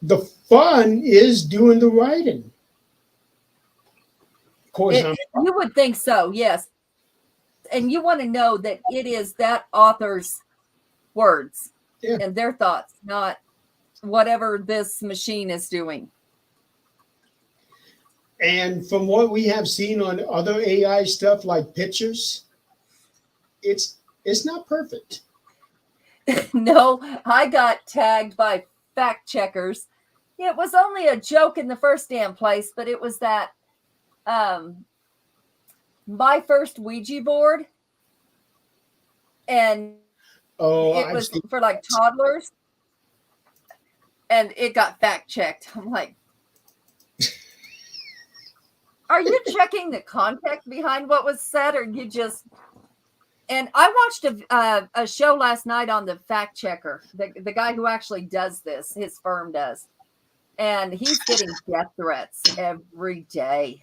The fun is doing the writing. Of course, You would think so, yes. And you want to know that it is that author's words and their thoughts, not whatever this machine is doing. And from what we have seen on other AI stuff like pictures, it's not perfect. No, I got tagged by fact checkers. It was only a joke in the first damn place, but it was that my first Ouija board, and it was for like toddlers, and it got fact checked. I'm like, are you checking the context behind what was said, or you just? And I watched a show last night on the fact checker, the guy who actually does this, his firm does, and he's getting death threats every day.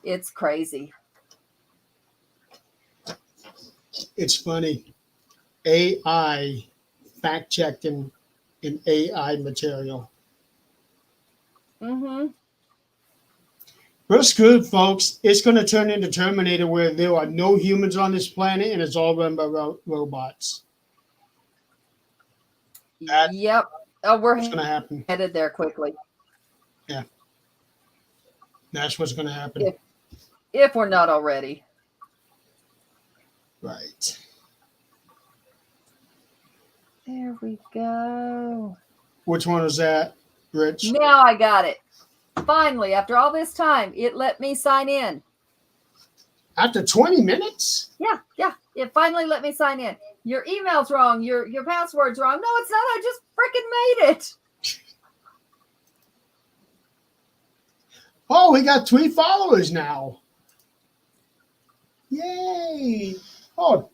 It's crazy. It's funny. AI fact checking in AI material. Mm-hmm. We're screwed, folks. It's going to turn into Terminator, where there are no humans on this planet and it's all run by robots. Yep. Oh, we're going to happen. Headed there quickly. Yeah. That's what's going to happen. If we're not already. Right. There we go. Which one was that, Rich? Now I got it. Finally, after all this time, it let me sign in. After 20 minutes? Yeah. It finally let me sign in. Your email's wrong. Your password's wrong. No, it's not. I just freaking made it. Oh, we got 3 followers now. Yay! Oh,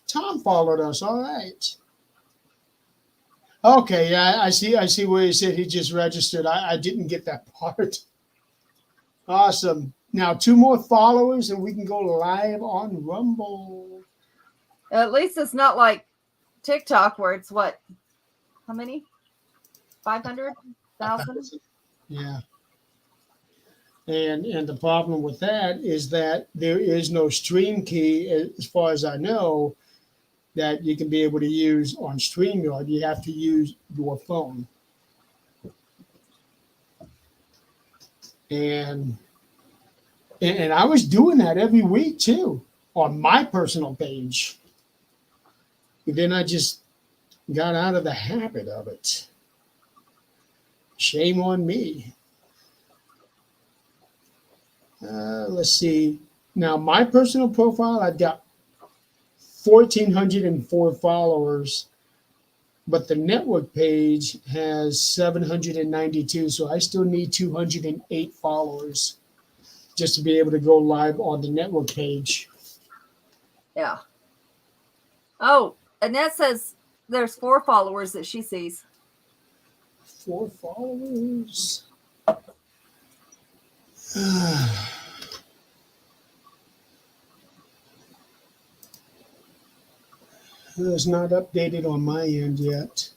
Tom followed us. All right. Okay, yeah, I see where he said he just registered. I didn't get that part. Awesome. Now 2 more followers and we can go live on Rumble. At least it's not like TikTok where it's what? How many? 500,000? Yeah. And the problem with that is that there is no stream key, as far as I know, that you can be able to use on StreamYard. You have to use your phone. And I was doing that every week too on my personal page. And then I just got out of the habit of it. Shame on me. Let's see. Now, my personal profile, I've got 1,404 followers, but the network page has 792. So I still need 208 followers just to be able to go live on the network page. Yeah. Oh, Annette says there's 4 followers that she sees. 4 followers. It's not updated on my end yet.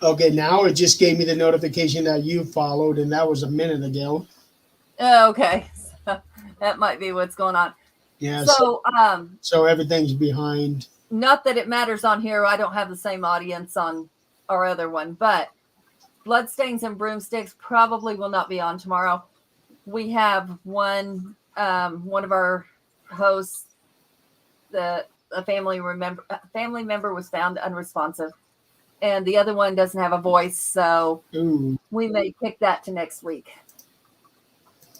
Okay, now it just gave me the notification that you followed, and that was a minute ago. Oh, okay. That might be what's going on. Yeah. So, everything's behind. not that it matters on here. I don't have the same audience on our other one, but Bloodstains and Broomsticks probably will not be on tomorrow. We have one of our hosts, a family member was found unresponsive, and the other one doesn't have a voice, so we may kick that to next week.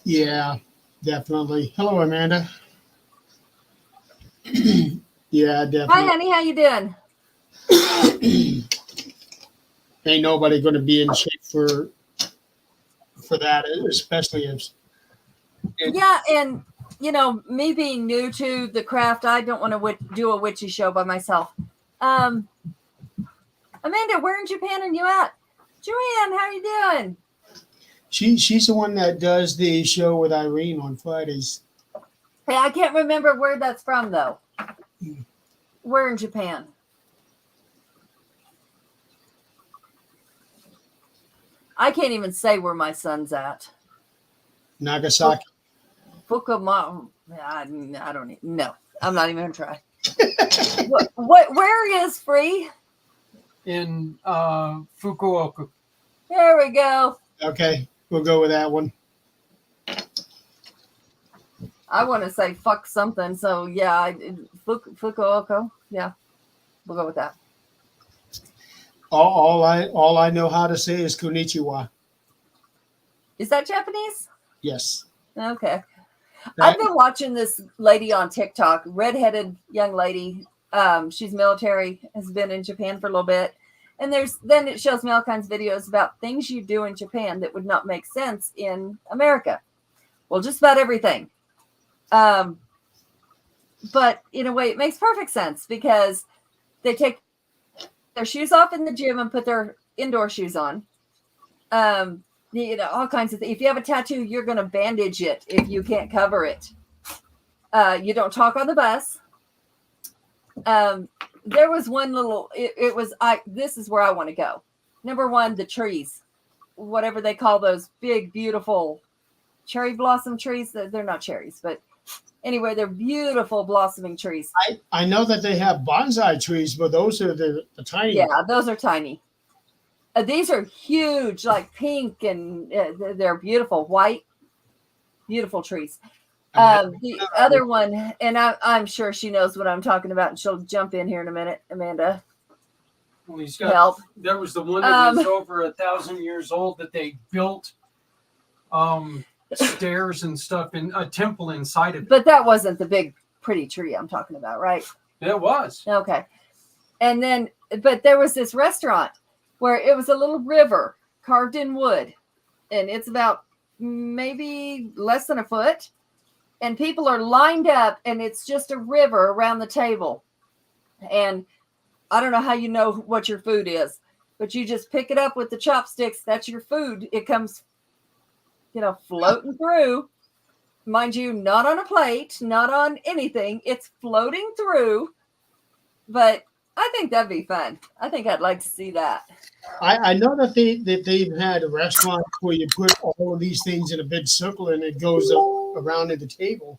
Yeah, definitely. Hello, Amanda. Yeah, definitely. Hi, honey. How you doing? Ain't nobody going to be in shape for that, especially if. Yeah, and me being new to the craft, I don't want to do a witchy show by myself. Amanda, where in Japan are you at? Joanne, how are you doing? She's the one that does the show with Irene on Fridays. Hey, I can't remember where that's from though. Where in Japan? I can't even say where my son's at. Nagasaki. Fukuoka. I don't even know. I'm not even gonna try. Where is Free? In Fukuoka. There we go. Okay, we'll go with that one. I want to say fuck something, so yeah, Fukuoka. Yeah, we'll go with that. All I know how to say is konnichiwa. Is that Japanese? Yes. Okay. I've been watching this lady on TikTok, redheaded young lady. She's military, has been in Japan for a little bit. And then it shows me all kinds of videos about things you do in Japan that would not make sense in America. Well, just about everything. But in a way, it makes perfect sense because they take their shoes off in the gym and put their indoor shoes on. All kinds of things. If you have a tattoo, you're going to bandage it if you can't cover it. You don't talk on the bus. There was one little, this is where I want to go. Number one, the trees, whatever they call those big, beautiful cherry blossom trees. They're not cherries, but anyway, they're beautiful blossoming trees. I know that they have bonsai trees, but those are the tiny. Yeah, those are tiny. These are huge, like pink, and they're beautiful, white, beautiful trees. The other one, and I'm sure she knows what I'm talking about, and she'll jump in here in a minute. Amanda, Well, he's got, help. There was the one that was over 1,000 years old that they built stairs and stuff in a temple inside of it. But that wasn't the big, pretty tree I'm talking about, right? It was. Okay. And then, but there was this restaurant where it was a little river carved in wood, and it's about maybe less than a foot, and people are lined up, and it's just a river around the table. And I don't know how you know what your food is, but you just pick it up with the chopsticks. That's your food. It comes, floating through. Mind you, not on a plate, not on anything. It's floating through. But I think that'd be fun. I think I'd like to see that. I know that they've had a restaurant where you put all of these things in a big circle and it goes up around at the table.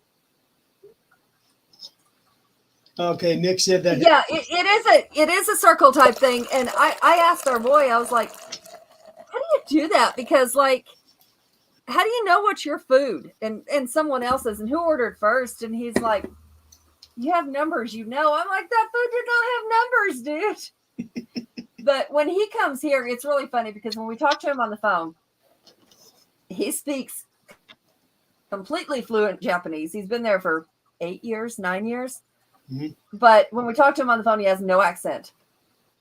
Okay, Nick said that. Yeah, it is a circle type thing. And I asked our boy, I was like, how do you do that? Because how do you know what's your food and someone else's, and who ordered first? And he's like, you have numbers, I'm like, that food did not have numbers, dude. But when he comes here, it's really funny because when we talk to him on the phone, he speaks completely fluent Japanese. He's been there for 9 years. Mm-hmm. But when we talk to him on the phone, he has no accent.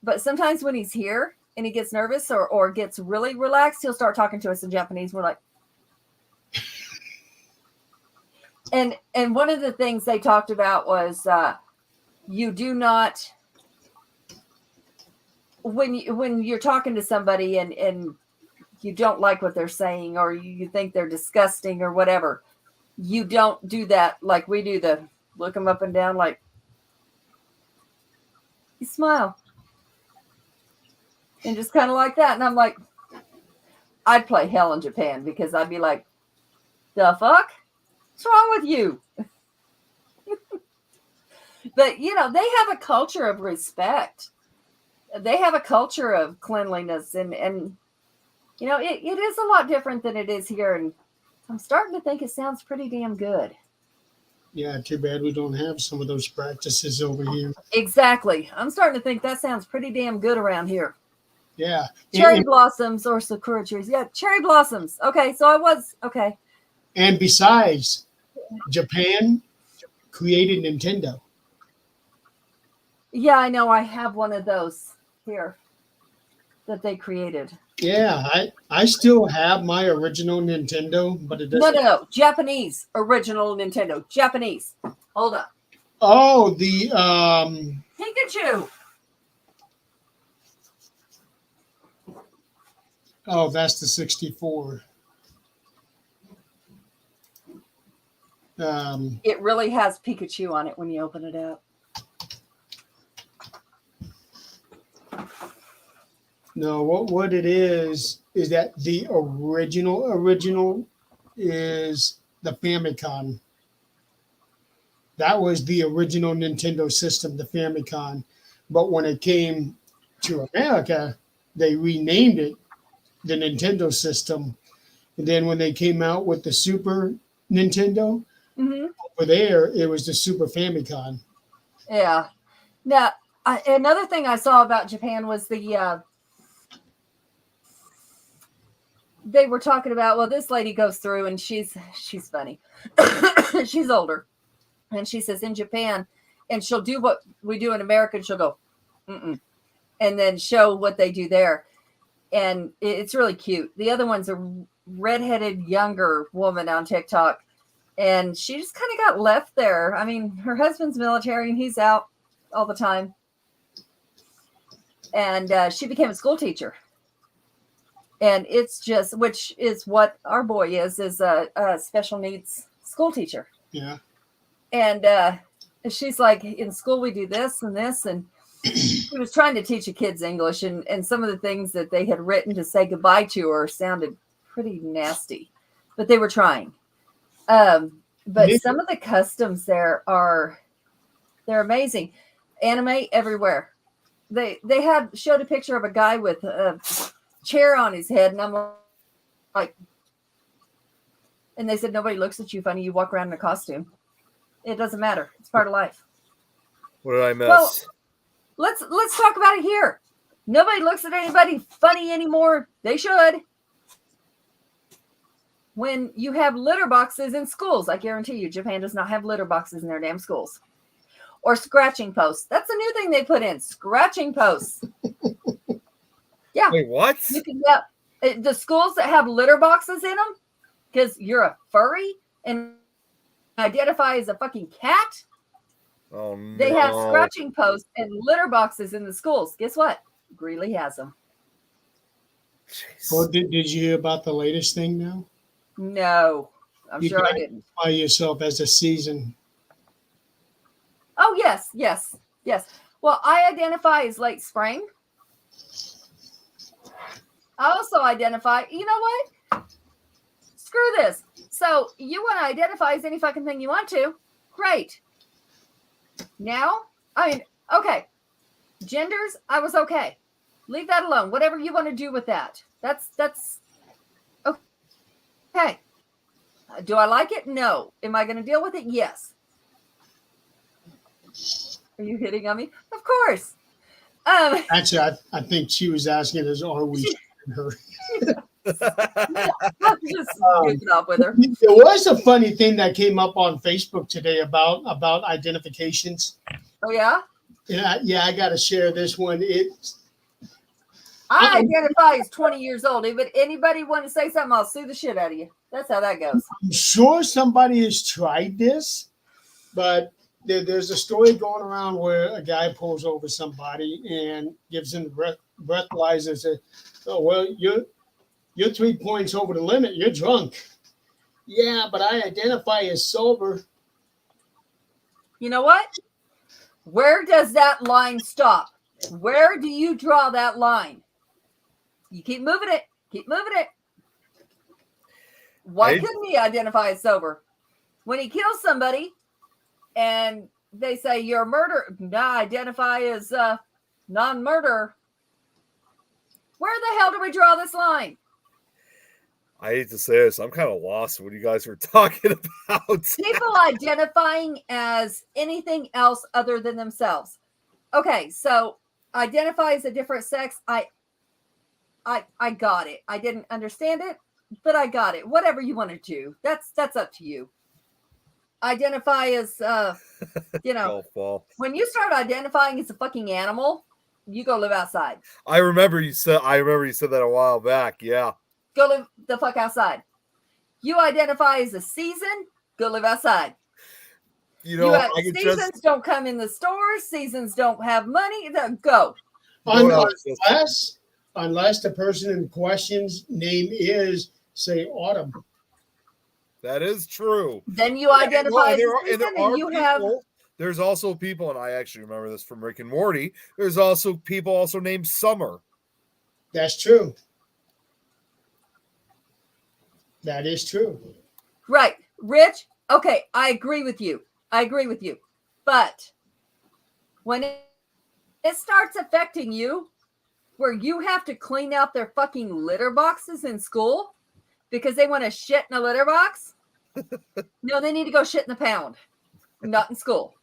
But sometimes when he's here and he gets nervous or gets really relaxed, he'll start talking to us in Japanese. We're like, and one of the things they talked about was you do not, when you're talking to somebody and you don't like what they're saying, or you think they're disgusting or whatever, you don't do that like we do, the look them up and down, like you smile and just kind of like that. And I'm like, I'd play hell in Japan, because I'd be like, the fuck? What's wrong with you? But, they have a culture of respect. They have a culture of cleanliness. And it is a lot different than it is here. And I'm starting to think it sounds pretty damn good. Yeah, too bad we don't have some of those practices over here. Exactly. I'm starting to think that sounds pretty damn good around here. Yeah. Cherry blossoms or sakura trees. Yeah, cherry blossoms. Okay, so okay. And besides, Japan created Nintendo. Yeah, I know. I have one of those here that they created. Yeah, I still have my original Nintendo, but it doesn't. No. Japanese original Nintendo. Japanese. Hold up. Oh, the Pikachu. Oh, that's the 64. It really has Pikachu on it when you open it up. No, what it is that the original is the Famicom. That was the original Nintendo system, the Famicom. But when it came to America, they renamed it the Nintendo system. And then when they came out with the Super Nintendo, over there, it was the Super Famicom. Yeah. Now, another thing I saw about Japan was they were talking about, well, this lady goes through and she's funny. She's older. And she says in Japan, and she'll do what we do in America, and she'll go, mm-mm, and then show what they do there. And it's really cute. The other one's a redheaded younger woman on TikTok. And she just kind of got left there. I mean, her husband's military and he's out all the time. And she became a school teacher. And it's just, which is what our boy is a special needs school teacher. Yeah. And she's like, in school we do this and this. And she was trying to teach the kids English. And some of the things that they had written to say goodbye to her sounded pretty nasty. But they were trying. But some of the customs there they're amazing. Anime everywhere. They showed a picture of a guy with a chair on his head, and I'm like, and they said nobody looks at you funny. You walk around in a costume. It doesn't matter. It's part of life. What did I miss? Well, let's talk about it here. Nobody looks at anybody funny anymore. They should. When you have litter boxes in schools, I guarantee you, Japan does not have litter boxes in their damn schools. Or scratching posts. That's a new thing they put in. Scratching posts. Yeah. Wait, what? You can get the schools that have litter boxes in them. because you're a furry and identify as a fucking cat. Oh no. They have scratching posts and litter boxes in the schools. Guess what? Greeley has them. Jeez. Well, did you hear about the latest thing now? No, I'm You sure I can didn't. By yourself as a season. Oh, yes. Well, I identify as late spring. I also identify, you know what? Screw this. So you want to identify as any fucking thing you want to. Great. Now, I mean, okay. Genders, I was okay. Leave that alone. Whatever you want to do with that. That's okay. Do I like it? No. Am I going to deal with it? Yes. Are you hitting on me? Of course. Actually, I think she was asking us, are we her? I'm just goofing off with her. There was a funny thing that came up on Facebook today about identifications. Oh yeah? Yeah, I got to share this one. I identify as 20 years old. If anybody want to say something, I'll sue the shit out of you. That's how that goes. I'm sure somebody has tried this, but there's a story going around where a guy pulls over somebody and gives him breathalyzer and says, "Oh well, you're 3 points over the limit. You're drunk." Yeah, but I identify as sober. You know what? Where does that line stop? Where do you draw that line? You keep moving it. Keep moving it. Why couldn't he identify as sober? When he kills somebody and they say you're a murderer, no, identify as non-murder. Where the hell do we draw this line? I hate to say this. I'm kind of lost what you guys were talking about. People identifying as anything else other than themselves. Okay, so identify as a different sex. I got it. I didn't understand it, but I got it. Whatever you want to do, that's up to you. Identify as when you start identifying as a fucking animal, you go live outside. I remember you said that a while back. Yeah. Go live the fuck outside. You identify as a season, go live outside. Seasons don't come in the stores. Seasons don't have money. Go. Unless the person in question's name is, say, Autumn. That is true. Then you identify as a season, and you have. There's also people, and I actually remember this from Rick and Morty. There's also people also named Summer. That's true. That is true. Right. Rich, okay, I agree with you. But when it starts affecting you, where you have to clean out their fucking litter boxes in school because they want to shit in a litter box, no, they need to go shit in the pound, not in school.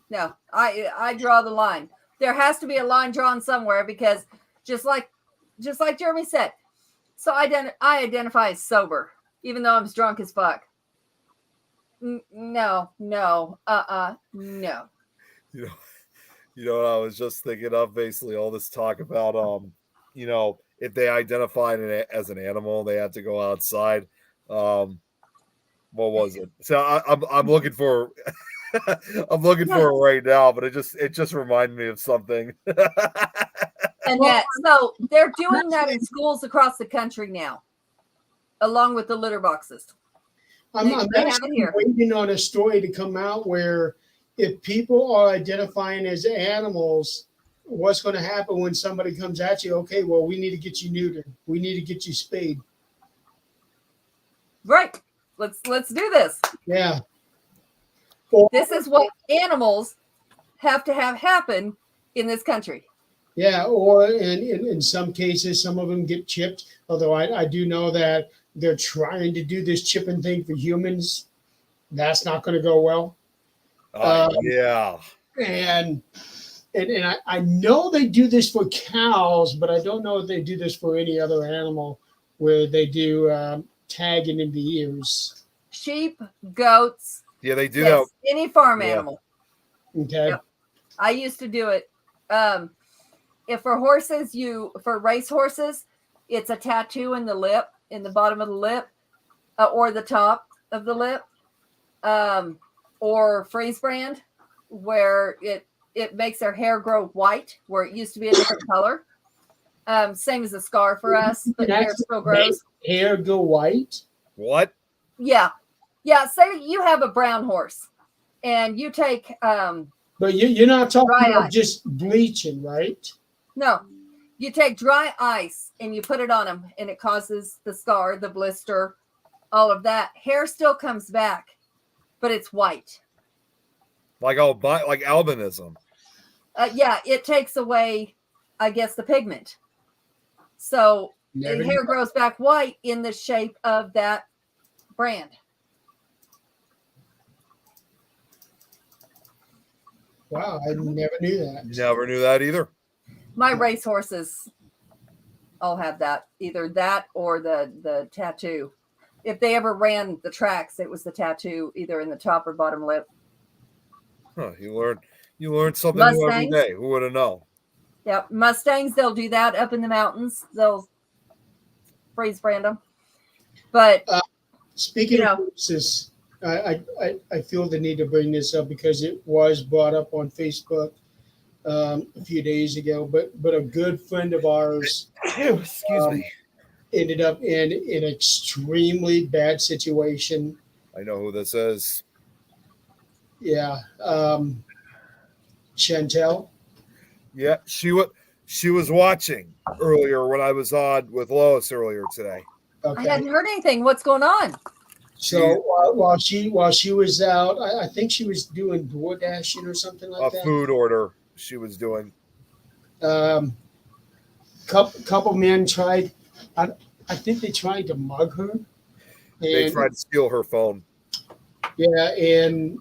No, I draw the line. There has to be a line drawn somewhere because just like Jeremy said, so I identify as sober, even though I'm drunk as fuck. No. You know what I was just thinking of? Basically, all this talk about if they identify as an animal, they have to go outside. What was it? So I'm looking for. I'm looking for it right now, but it just reminded me of something. And so they're doing that in schools across the country now, along with the litter boxes. I'm waiting on a story to come out where if people are identifying as animals, what's going to happen when somebody comes at you? Okay, well, we need to get you neutered. We need to get you spayed. Right. Let's do this. Yeah. This is what animals have to have happen in this country. Yeah, or in some cases, some of them get chipped. Although I do know that they're trying to do this chipping thing for humans. That's not going to go well. Yeah. And I know they do this for cows, but I don't know if they do this for any other animal where they do tagging in the ears. Sheep, goats. Yeah, they do that. Any farm animal. Okay. Yep. I used to do it. If for horses, for race horses, It's a tattoo in the lip, in the bottom of the lip, or the top of the lip, or freeze brand, where it makes their hair grow white, where it used to be a different color. Same as a scar for us, but hair still grows. Hair go white. What? Yeah. Say you have a brown horse, and you take But you're not talking Dry about ice. just bleaching, right? no, you take dry ice and you put it on them, and it causes the scar, the blister, all of that. Hair still comes back, but it's white. Like albinism. Yeah, it takes away, I guess, the pigment. So Never the knew hair that. grows back white in the shape of that brand. Wow, I never knew that. Never knew that either. My race horses all have that, either that or the tattoo. If they ever ran the tracks, it was the tattoo either in the top or bottom lip. Huh, you learn something new every Mustangs? day. Who would have known? Yeah, Mustangs, they'll do that up in the mountains. They'll freeze brand them. But Speaking You of horses, I feel the need to bring this up because it was brought up on Facebook a few days ago. But a good friend of ours Excuse me. ended up in an extremely bad situation. I know who this is. Yeah, Chantel. Yeah, she was watching earlier when I was on with Lois earlier today. I Okay, hadn't heard anything. What's going on? so while she was out, I think she was doing door dashing or something like A that. food order she was doing. Couple men tried. I think they tried to mug her. They And tried to steal her phone. yeah, and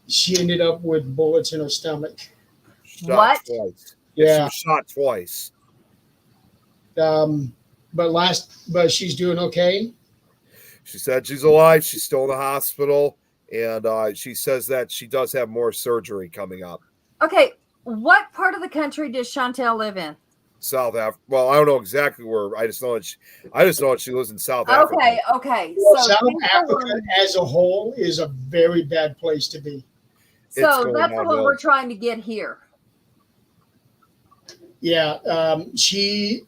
she ended up with bullets in her stomach. Shot What? Twice. She Yeah, was shot twice. but she's doing okay. She said she's alive. She's still in the hospital, and she says that she does have more surgery coming up. Okay, what part of the country does Chantel live in? South Africa. Well, I don't know exactly where. I just know that she lives in South Africa. Okay. Well, So, South things are Africa going- as a whole is a very bad place to be. It's so going that's the one downhill. we're trying to get here. Yeah, she.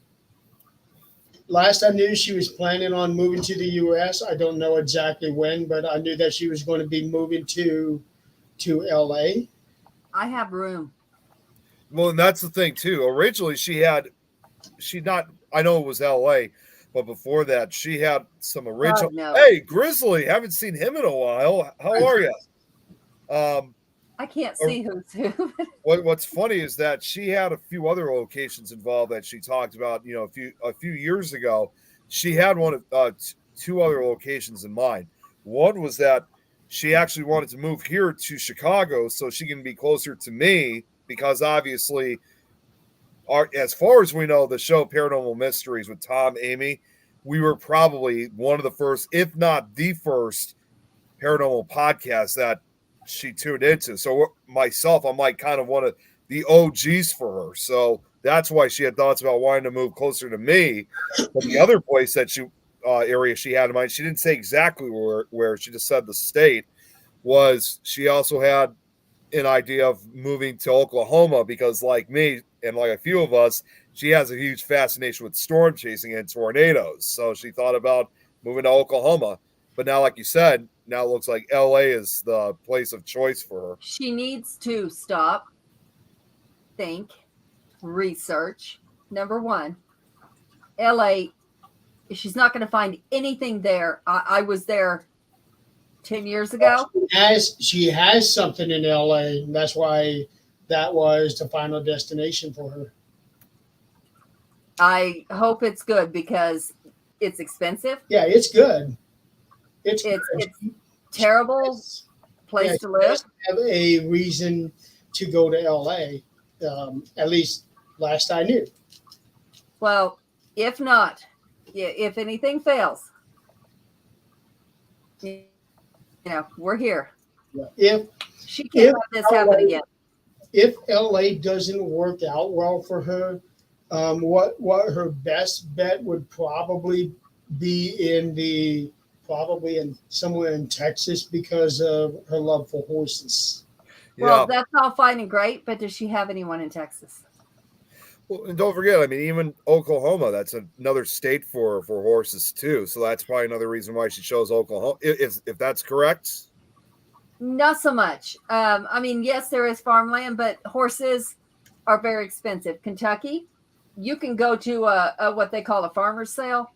Last I knew, she was planning on moving to the U.S. I don't know exactly when, but I knew that she was going to be moving to L.A. I have room. Well, and that's the thing too. Originally, I know it was L.A., but before that, she had some original. God, no. Hey, Grizzly, haven't seen him in a while. How are you? I can't see who's who. What's funny is that she had a few other locations involved that she talked about. You know, a few years ago, she had two other locations in mind. One was that she actually wanted to move here to Chicago so she can be closer to me, because obviously, as far as we know, the show Paranormal Mysteries with Tom, Amy, we were probably one of the first, if not the first, paranormal podcast that she tuned into. So myself, I'm like kind of one of the OGs for her. So that's why she had thoughts about wanting to move closer to me. But the other place that area she had in mind, she didn't say exactly where, she just said the state, was she also had an idea of moving to Oklahoma, because like me and like a few of us, she has a huge fascination with storm chasing and tornadoes. So she thought about moving to Oklahoma. But now, like you said, now it looks like LA is the place of choice for her. She needs to stop, think, research. Number one, LA, she's not going to find anything there. I was there 10 years ago. She has something in L.A. And that's why that was the final destination for her. I hope it's good because it's expensive. Yeah, it's good. It's Terrible place to live. Have a reason to go to L.A. At least last I knew. Well, if not, if anything fails, we're here. If She can't let this happen again. if LA doesn't work out well for her, what her best bet would probably be probably in somewhere in Texas because of her love for horses. Well, that's all fine and great, but does she have anyone in Texas? Well, and don't forget, I mean, even Oklahoma, that's another state for horses too. So that's probably another reason why she chose Oklahoma. If that's correct. Not so much. I mean, yes, there is farmland, but horses are very expensive. Kentucky, you can go to a what they call a farmer's sale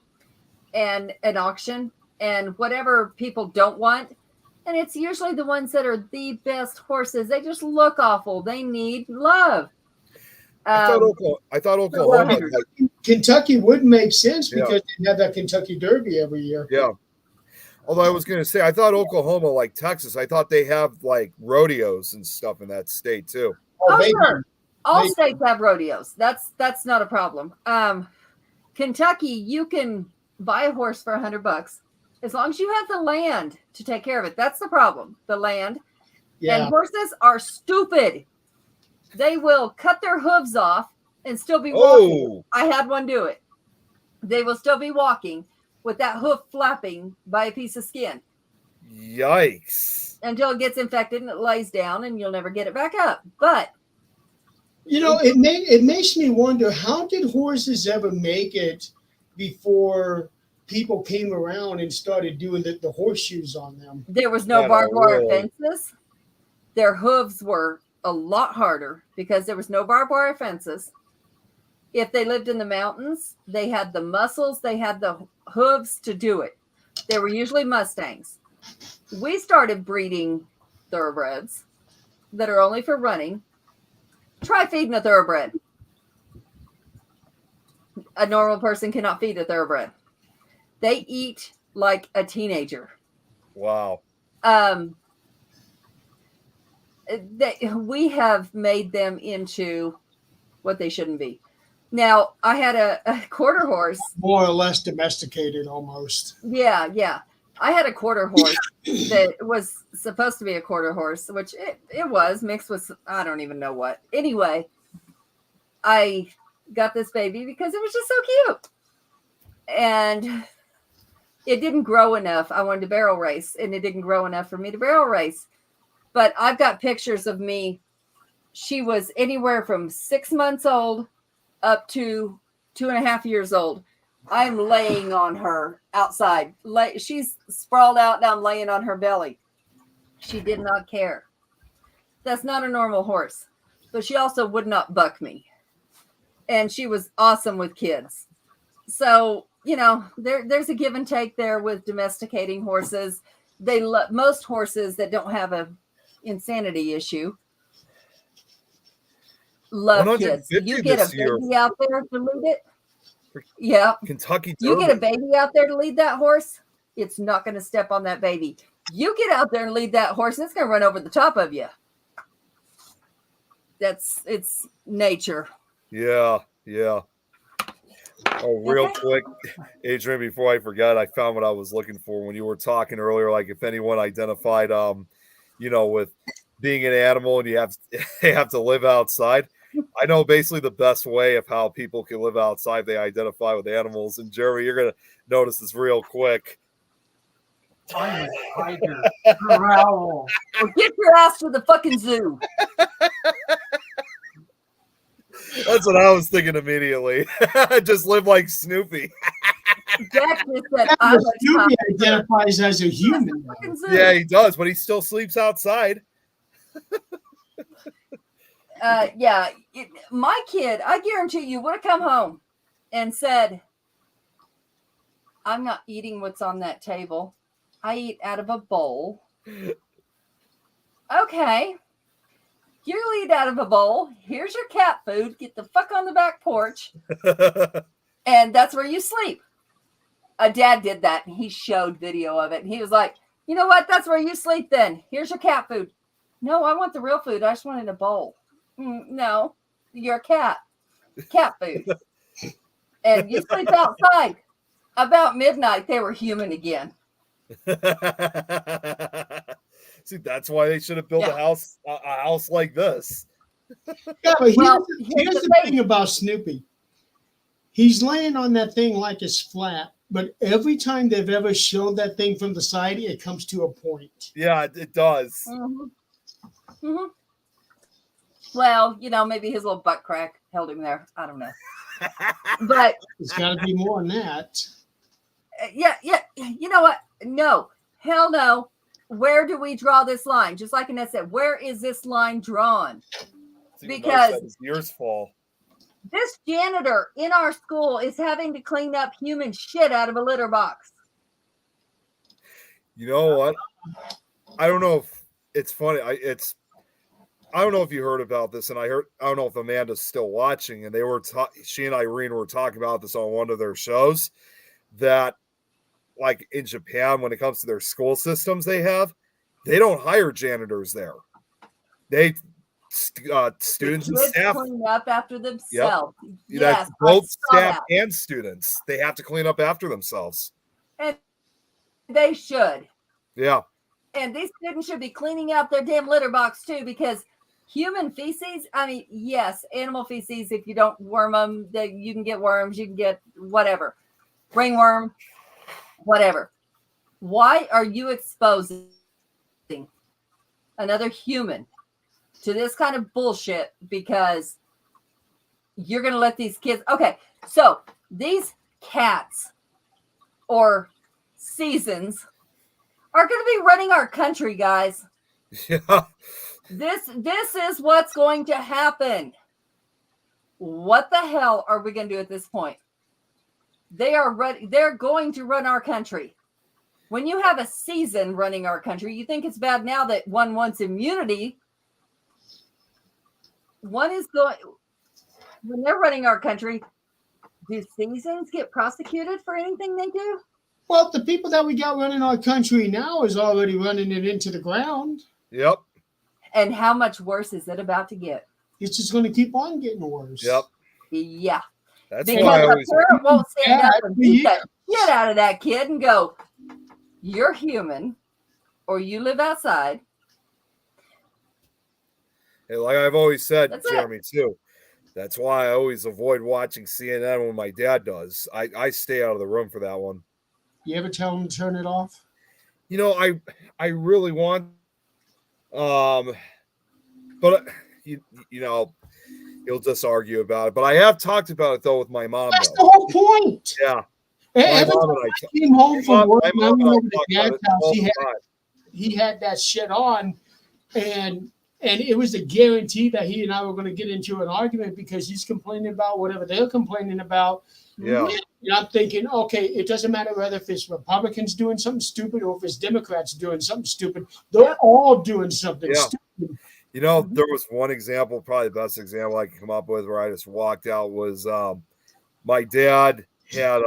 and an auction, and whatever people don't want, and it's usually the ones that are the best horses. They just look awful. They need love. I thought Oklahoma. Kentucky would make sense because they have that Kentucky Derby every year. Yeah. Although I was going to say, I thought Oklahoma, like Texas, I thought they have like rodeos and stuff in that state too. Oh, sure. All states have rodeos. That's not a problem. Kentucky, you can buy a horse for $100 as long as you have the land to take care of it. That's the problem. The land. Yeah. And horses are stupid. They will cut their hooves off and still be walking. I had one do it. They will still be walking with that hoof flapping by a piece of skin. Yikes. Until it gets infected and it lays down and you'll never get it back up. But it makes me wonder, how did horses ever make it before people came around and started doing the horseshoes on them? There was no barbed wire fences. Their hooves were a lot harder because there was no barbed wire fences. If they lived in the mountains, they had the muscles, they had the hooves to do it. They were usually Mustangs. We started breeding thoroughbreds that are only for running. Try feeding a thoroughbred. A normal person cannot feed a thoroughbred. They eat like a teenager. Wow. We have made them into what they shouldn't be. Now, I had a quarter horse. More or less domesticated almost. Yeah. I had a quarter horse that was supposed to be a quarter horse, which it was mixed with, I don't even know what. Anyway, I got this baby because it was just so cute. And it didn't grow enough. I wanted to barrel race, and it didn't grow enough for me to barrel race. But I've got pictures of me. She was anywhere from 6 months old up to 2.5 years old. I'm laying on her outside. She's sprawled out, and I'm laying on her belly. She did not care. That's not a normal horse. But she also would not buck me. And she was awesome with kids. So, there's a give and take there with domesticating horses. Most horses that don't have a insanity issue love kids. You get a baby out there to lead it. Yeah. Kentucky Derby. You get a baby out there to lead that horse, it's not going to step on that baby. You get out there and lead that horse, and it's going to run over the top of you. It's nature. Yeah. Oh, real quick, Adrian, before I forgot, I found what I was looking for when you were talking earlier, like if anyone identified, with being an animal and you have to live outside. I know basically the best way of how people can live outside, they identify with animals. And Jeremy, you're going to notice this real quick. I'm a tiger. Growl. Well, get your ass to the fucking zoo. That's what I was thinking immediately. Just live like Snoopy. Jack just said, Snoopy identifies as a human. Yeah, he does, but he still sleeps outside. My kid, I guarantee you, would have come home and said, I'm not eating what's on that table. I eat out of a bowl. Okay. You eat out of a bowl. Here's your cat food. Get the fuck on the back porch. And that's where you sleep. A dad did that, and he showed video of it. And he was like, you know what? That's where you sleep then. Here's your cat food. No, I want the real food. I just want it in a bowl. No, you're a cat. Cat food. And you sleep outside. About midnight, they were human again. See, that's why they should have built a house like this. Yeah, but here's the thing about Snoopy. He's laying on that thing like it's flat, but every time they've ever shown that thing from the side, it comes to a point. Yeah, it does. Mhm. Mhm. Well, maybe his little butt crack held him there. I don't know. But It's got to be more than that. yeah. You know what? No. Hell no. Where do we draw this line? Just like Annette said, where is this line drawn? It's even Because- nice that his ears fall. This janitor in our school is having to clean up human shit out of a litter box. You know what? I don't know if it's funny. I don't know if you heard about this, and I don't know if Amanda's still watching, and she and Irene were talking about this on one of their shows, that like in Japan, when it comes to their school systems, they don't hire janitors there. They students and Kids staff, clean up after themselves. Yes, that's I both saw staff that. and students. They have to clean up after themselves. And they should. Yeah. And these students should be cleaning out their damn litter box too, because human feces, I mean, yes, animal feces, if you don't worm them, you can get worms, you can get whatever, ringworm, whatever. Why are you exposing another human to this kind of bullshit? Because you're going to let these kids. Okay, so these cats or seasons are going to be running our country, guys. Yeah. This is what's going to happen. What the hell are we going to do at this point? They're going to run our country. When you have a season running our country, you think it's bad now that one wants immunity. One is going, when they're running our country, do seasons get prosecuted for anything they do? Well, the people that we got running our country now is already running it into the ground. Yep. And how much worse is it about to get? It's just going to keep on getting worse. Yep. Yeah. That's why Because I a always parent won't stand up and beat Yeah. the shit out of that kid and go, you're human, or you live outside. Hey, like I've always said, That's it. Jeremy, too. That's why I always avoid watching CNN when my dad does. I stay out of the room for that one. You ever tell them to turn it off? You know, I really want, but you know, he'll just argue about it. But I have talked about it though with my mom. That's Though. the whole point. Yeah, Every mom time and I came home from work, my and I mom went and I over to talk Dad's about it house. all the time. He had that shit on, and it was a guarantee that he and I were going to get into an argument because he's complaining about whatever they're complaining about. Yeah. And I'm thinking, okay, it doesn't matter whether if it's Republicans doing something stupid or if it's Democrats doing something stupid. They're all doing something Yeah. stupid. You know, there was one example, probably the best example I can come up with, where I just walked out was my dad had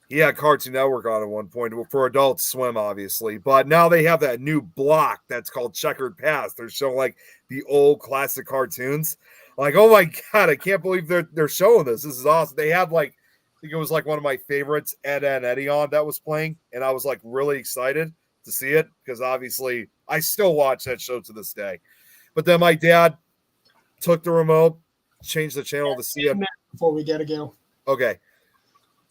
he had Cartoon Network on at one point for Adult Swim, obviously, but now they have that new block that's called Checkered Past. They're showing like the old classic cartoons. Like, oh my god, I can't believe they're showing this. This is awesome. They had like, I think it was like one of my favorites, Ed, Edd n Eddy on that was playing, and I was like really excited to see it because obviously I still watch that show to this day. But then my dad took the remote, changed the channel to see it. Before we gotta go. Okay.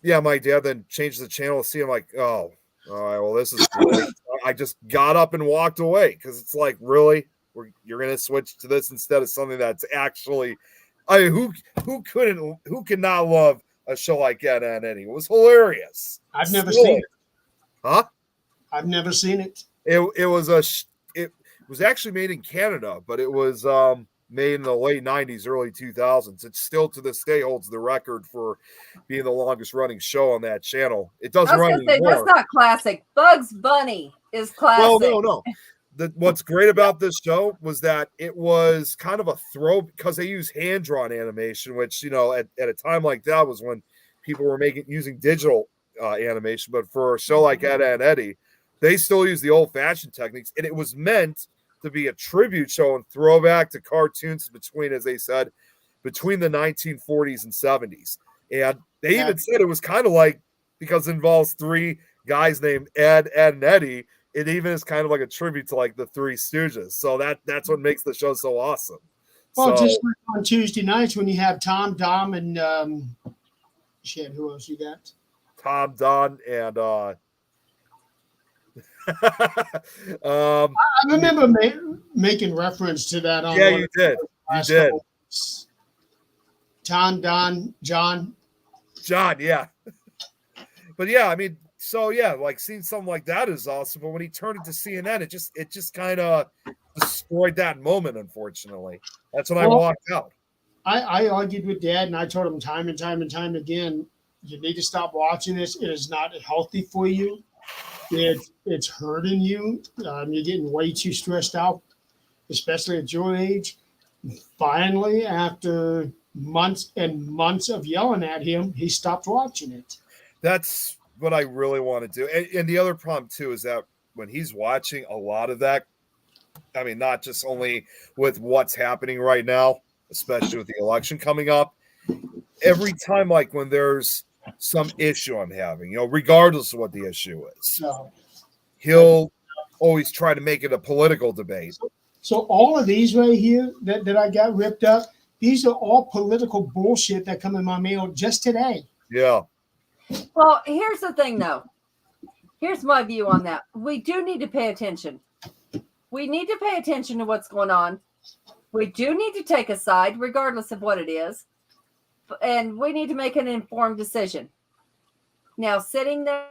Yeah, my dad then changed the channel to see. I'm like, oh, all right, well, this is great. I just got up and walked away because it's like, really? You're gonna switch to this instead of something that's actually, I mean, who cannot love a show like Ed, Edd n Eddy? It was hilarious. I've never Still. seen it. Huh? I've never seen it. It was actually made in Canada, but it was made in the late 90s, early 2000s. It still to this day holds the record for being the longest running show on that channel. It I doesn't was run going to say, anymore. that's not classic. Bugs Bunny is classic. Well, no. What's great about this show was that it was kind of a throw because they use hand-drawn animation, which, you know, at a time like that was when people were using digital animation. But for a show like Ed, Edd n Eddy, they still use the old-fashioned techniques, and it was meant to be a tribute show and throwback to cartoons between, as they said, between the 1940s and 70s. And they even said it was kind of like, because it involves three guys named Ed, Edd n Eddy, it even is kind of like a tribute to like the Three Stooges. So that's what makes the show so awesome. Well, So, just like on Tuesday nights when you have Tom, Dom, and Shit, who else you got? Tom Dunn and I remember making reference to that on yeah, one you of the did. You last did. couple weeks. Tom, Don, John. John, yeah. But yeah, I mean, so yeah, like seeing something like that is awesome. But when he turned it to CNN, it just kind of destroyed that moment, unfortunately. That's when I Well, walked out. I argued with Dad, and I told him time and time and time again, you need to stop watching this. It is not healthy for you. It's hurting you. You're getting way too stressed out, especially at your age. Finally, after months and months of yelling at him, he stopped watching it. That's what I really want to do. And the other problem too is that when he's watching a lot of that, I mean, not just only with what's happening right now, especially with the election coming up, every time, like when there's some issue I'm having, you know, regardless of what the issue is, So, he'll always try to make it a political debate. so all of these right here that I got ripped up, these are all political bullshit that come in my mail just today. Yeah. Well, here's the thing, though. Here's my view on that. We do need to pay attention. We need to pay attention to what's going on. We do need to take a side, regardless of what it is. And we need to make an informed decision. Now, sitting there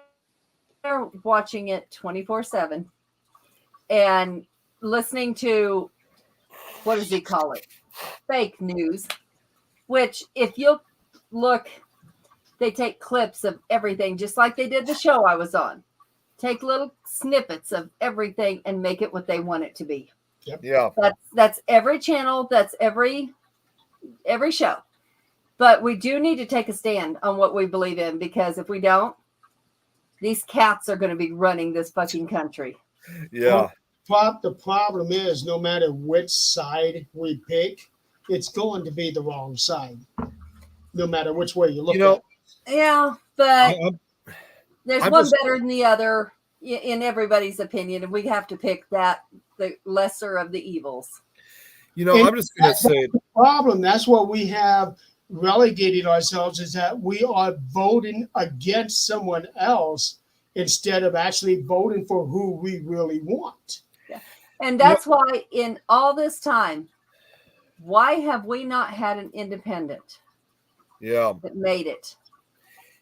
watching it 24/7 and listening to, what does he call it? Fake news, which if you look, they take clips of everything, just like they did the show I was on. Take little snippets of everything and make it what they want it to be. Yeah. That's every channel, that's every show. But we do need to take a stand on what we believe in, because if we don't, these cats are going to be running this fucking country. Yeah. The problem is, no matter which side we pick, it's going to be the wrong side, no matter which way you look You know, at it. Yeah, but there's I'm one just- better than the other in everybody's opinion, and we have to pick the lesser of the evils. You know, I'm just going to say, Problem, that's what we have relegated ourselves, is that we are voting against someone else instead of actually voting for who we really want. And that's why in all this time, why have we not had an independent yeah. that made it?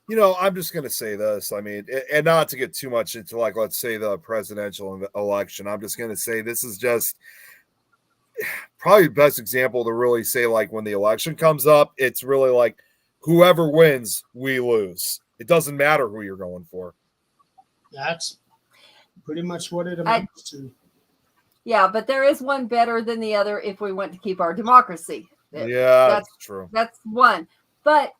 You know, I'm just going to say this. I mean, and not to get too much into, like, let's say the presidential election. I'm just going to say this is just probably the best example to really say, like, when the election comes up, it's really like whoever wins, we lose. It doesn't matter who you're going for. That's pretty much what it amounts to. Yeah, but there is one better than the other if we want to keep our democracy. Yeah, that's true. That's one. But,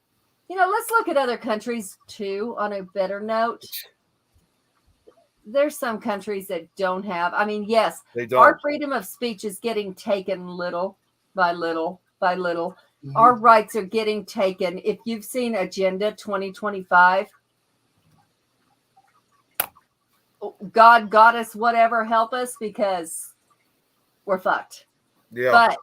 you know, let's look at other countries too on a better note. There's some countries that don't have. I mean, yes, They don't. our freedom of speech is getting taken little by little by little. Mhm. Our rights are getting taken. If you've seen Agenda 2025, God, Goddess, whatever, help us, because we're fucked. Yeah. But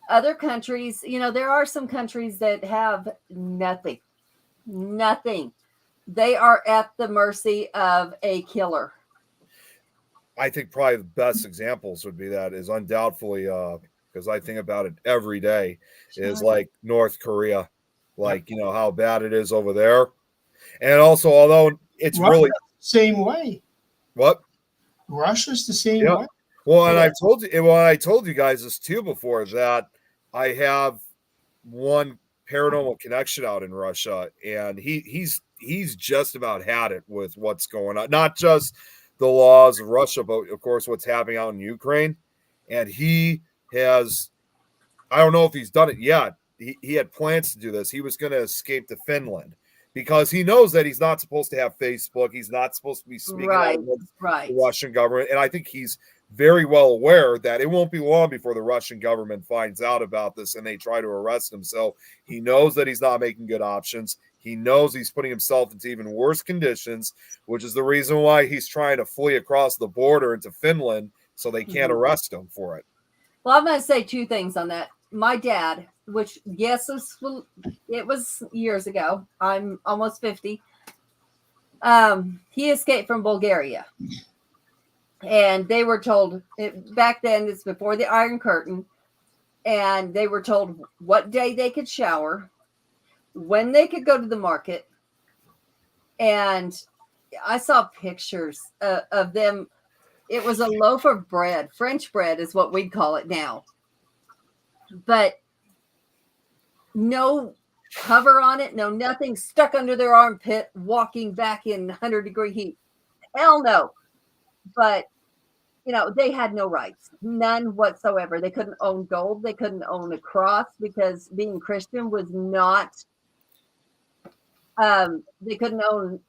other countries, you know, there are some countries that have nothing. They are at the mercy of a killer. I think probably the best examples would be that is undoubtedly, because I think about it every day, is like North Korea, like, you know, how bad it is over there. And also, although it's Russia, really same way. what? Russia's the same Yeah. way. Well, and I told you guys this too before, that I have one paranormal connection out in Russia, and he's just about had it with what's going on, not just the laws of Russia, but of course what's happening out in Ukraine. And he has, I don't know if he's done it yet. He had plans to do this. He was going to escape to Finland because he knows that he's not supposed to have Facebook. He's not supposed to be speaking out against the Russian government. And I think he's very well aware that it won't be long before the Russian government finds out about this and they try to arrest him. So he knows that he's not making good options. He knows he's putting himself into even worse conditions, which is the reason why he's trying to flee across the border into Finland so they can't arrest him for it. Well, I'm going to say two things on that. my dad, which yes, it was years ago. I'm almost 50. He escaped from Bulgaria. And they were told back then, it's before the Iron Curtain, and they were told what day they could shower, when they could go to the market. And I saw pictures of them. It was a loaf of bread. French bread is what we'd call it now. But no cover on it, no nothing, stuck under their armpit, walking back in 100-degree heat. Hell no. But, they had no rights, none whatsoever. They couldn't own gold. They couldn't own a cross because being Christian was not, they couldn't own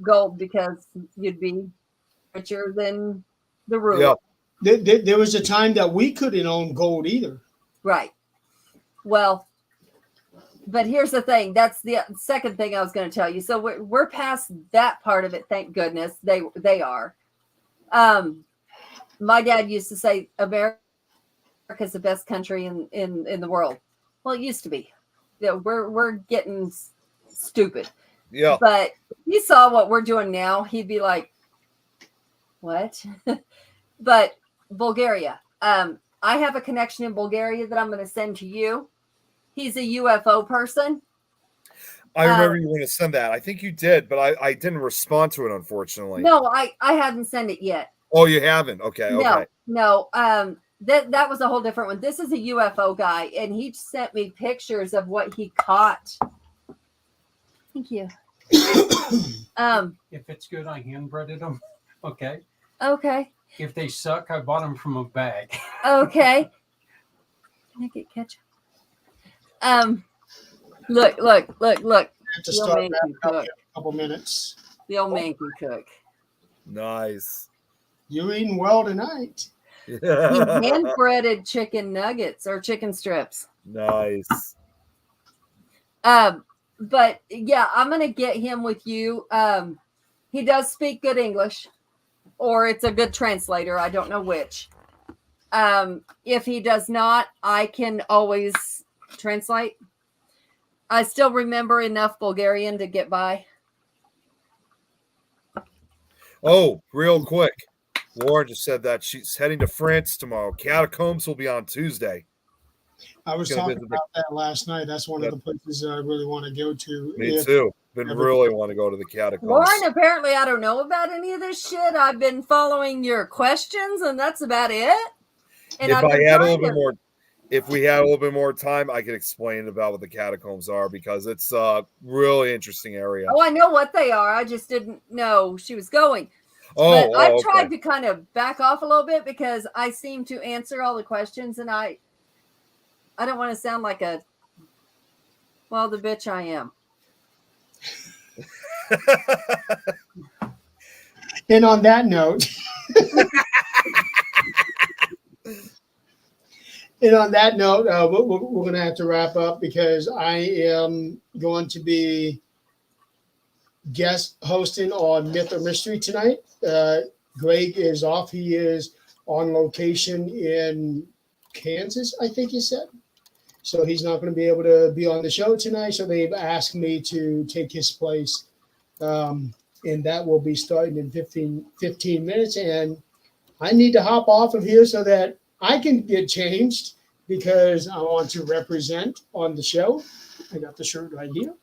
gold because you'd be richer than the ruler. Yeah. There was a time that we couldn't own gold either. Right. Well, but here's the thing. That's the second thing I was going to tell you. So we're past that part of it. Thank goodness they are. My dad used to say America is the best country in the world. Well, it used to be. We're getting stupid. Yeah. But if he saw what we're doing now, he'd be like, what? But Bulgaria. I have a connection in Bulgaria that I'm going to send to you. He's a UFO person. I remember you want to send that. I think you did, but I didn't respond to it, unfortunately. No, I haven't sent it yet. Oh, you haven't? Okay. Okay. No. That was a whole different one. This is a UFO guy, and he sent me pictures of what he caught. Thank you. If it's good, I hand breaded them. Okay. Okay. If they suck, I bought them from a bag. Okay. Can I get ketchup? Look. I have to The start old man wrapping can up in cook. a couple minutes. The old man can cook. Nice. You're eating well tonight. He hand breaded chicken nuggets or chicken strips. Nice. But yeah, I'm gonna get him with you. He does speak good English, or it's a good translator. I don't know which. If he does not, I can always translate. I still remember enough Bulgarian to get by. Oh, real quick. Lauren just said that she's heading to France tomorrow. Catacombs will be on Tuesday. I was Gonna talking visit the- about that last night. That's one Yep. of the places that I really want to go to. Me If- too. Been Never- really want to go to the catacombs. Lauren, apparently I don't know about any of this shit. I've been following your questions, and that's about it. And if I've I been had a trying little bit to- more, if we had a little bit more time, I could explain about what the catacombs are because it's a really interesting area. Oh, I know what they are. I just didn't know she was going. Oh, But I've okay. tried to kind of back off a little bit because I seem to answer all the questions, and I don't want to sound like the bitch I am. And on that note, we're going to have to wrap up because I am going to be guest hosting on Myth or Mystery tonight. Greg is off. He is on location in Kansas, I think he said. So he's not going to be able to be on the show tonight. So they've asked me to take his place. And that will be starting in 15 minutes. And I need to hop off of here so that I can get changed because I want to represent on the show. I got the shirt right here.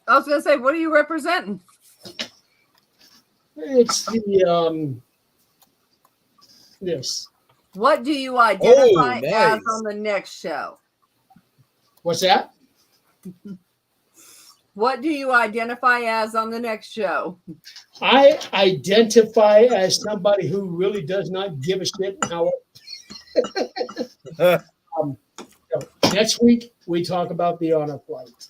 I was going to say, what are you representing? It's the this. What do you identify nice. as on the next show? What's that? What do you identify as on the next show? I identify as somebody who really does not give a shit how. Next week we talk about the honor flight.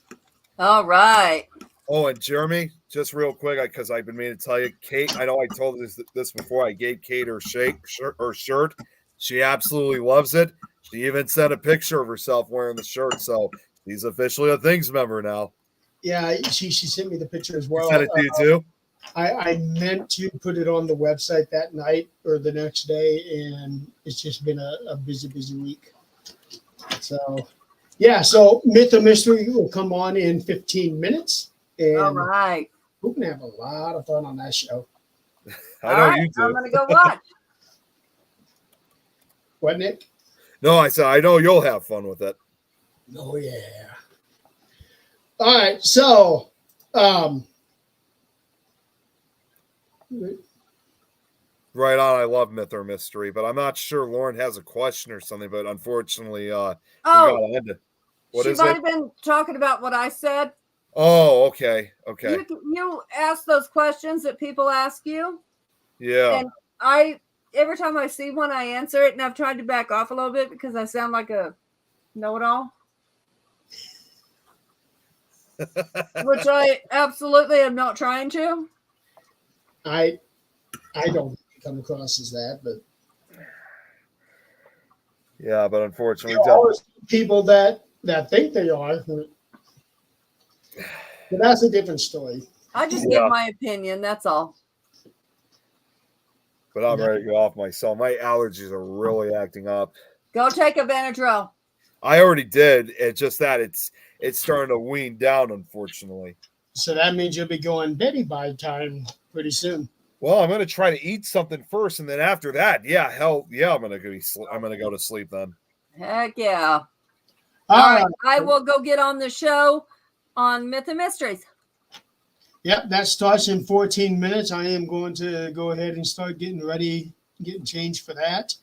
All right. Oh, and Jeremy, just real quick, because I've been meaning to tell you, Kate. I know I told this before. I gave Kate her shirt. She absolutely loves it. She even sent a picture of herself wearing the shirt. So she's officially a Things member now. Yeah, she sent me the picture as well. Sent it to you too. I meant to put it on the website that night or the next day, and it's just been a busy week. So, yeah, so Myth or Mystery will come on in 15 minutes. And All right. we're going to have a lot of fun on that show. I know All right, you I'm do. gonna go watch. What, Nick? No, I said I know you'll have fun with it. Oh, yeah. All right, so Right on. I love Myth or Mystery, but I'm not sure Lauren has a question or something. But unfortunately, we Oh, gotta end it. What she is might it? have been talking about what I said. Oh, okay, okay, You ask those questions that people ask you, yeah. and I every time I see one, I answer it, and I've tried to back off a little bit because I sound like a know-it-all, which I absolutely am not trying to. I don't come across as that, but Yeah, but unfortunately, there are always people that think they are. But that's a different story. I just Yeah. give my opinion. That's all. but I'm ready to go off myself. My allergies are really acting up. Go take a Benadryl. I already did. It's just that it's starting to wean down, unfortunately. So that means you'll be going Betty by time pretty soon. Well, I'm gonna try to eat something first, and then after that, yeah, hell, yeah, I'm gonna go to sleep then. Heck yeah. All All right. right. I will go get on the show on Myth and Mysteries. Yep, that starts in 14 minutes. I am going to go ahead and start getting ready, getting changed for that.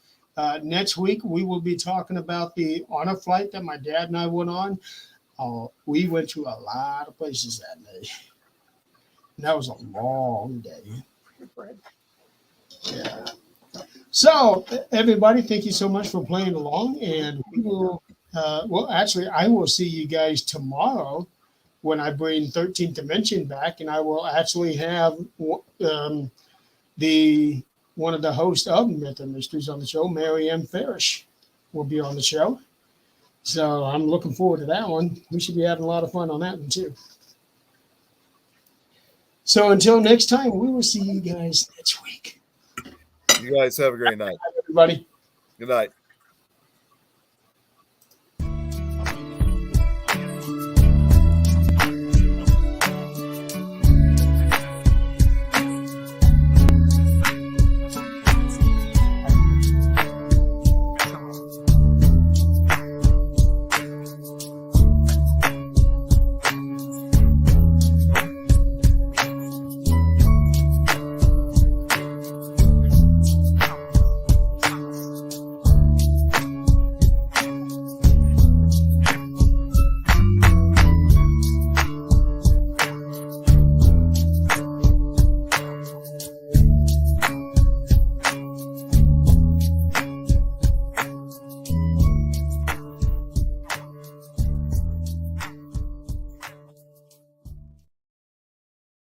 Next week, we will be talking about the honor flight that my dad and I went on. We went to a lot of places that day. And that was a long day. Yeah. So, everybody, thank you so much for playing along. And we will, actually, I will see you guys tomorrow when I bring 13th Dimension back, and I will actually have the one of the hosts of Myth and Mysteries on the show, Mary M. Farish, will be on the show. So I'm looking forward to that one. We should be having a lot of fun on that one too. So until next time, we will see you guys next week. You guys have a great night. Bye, everybody. Good night.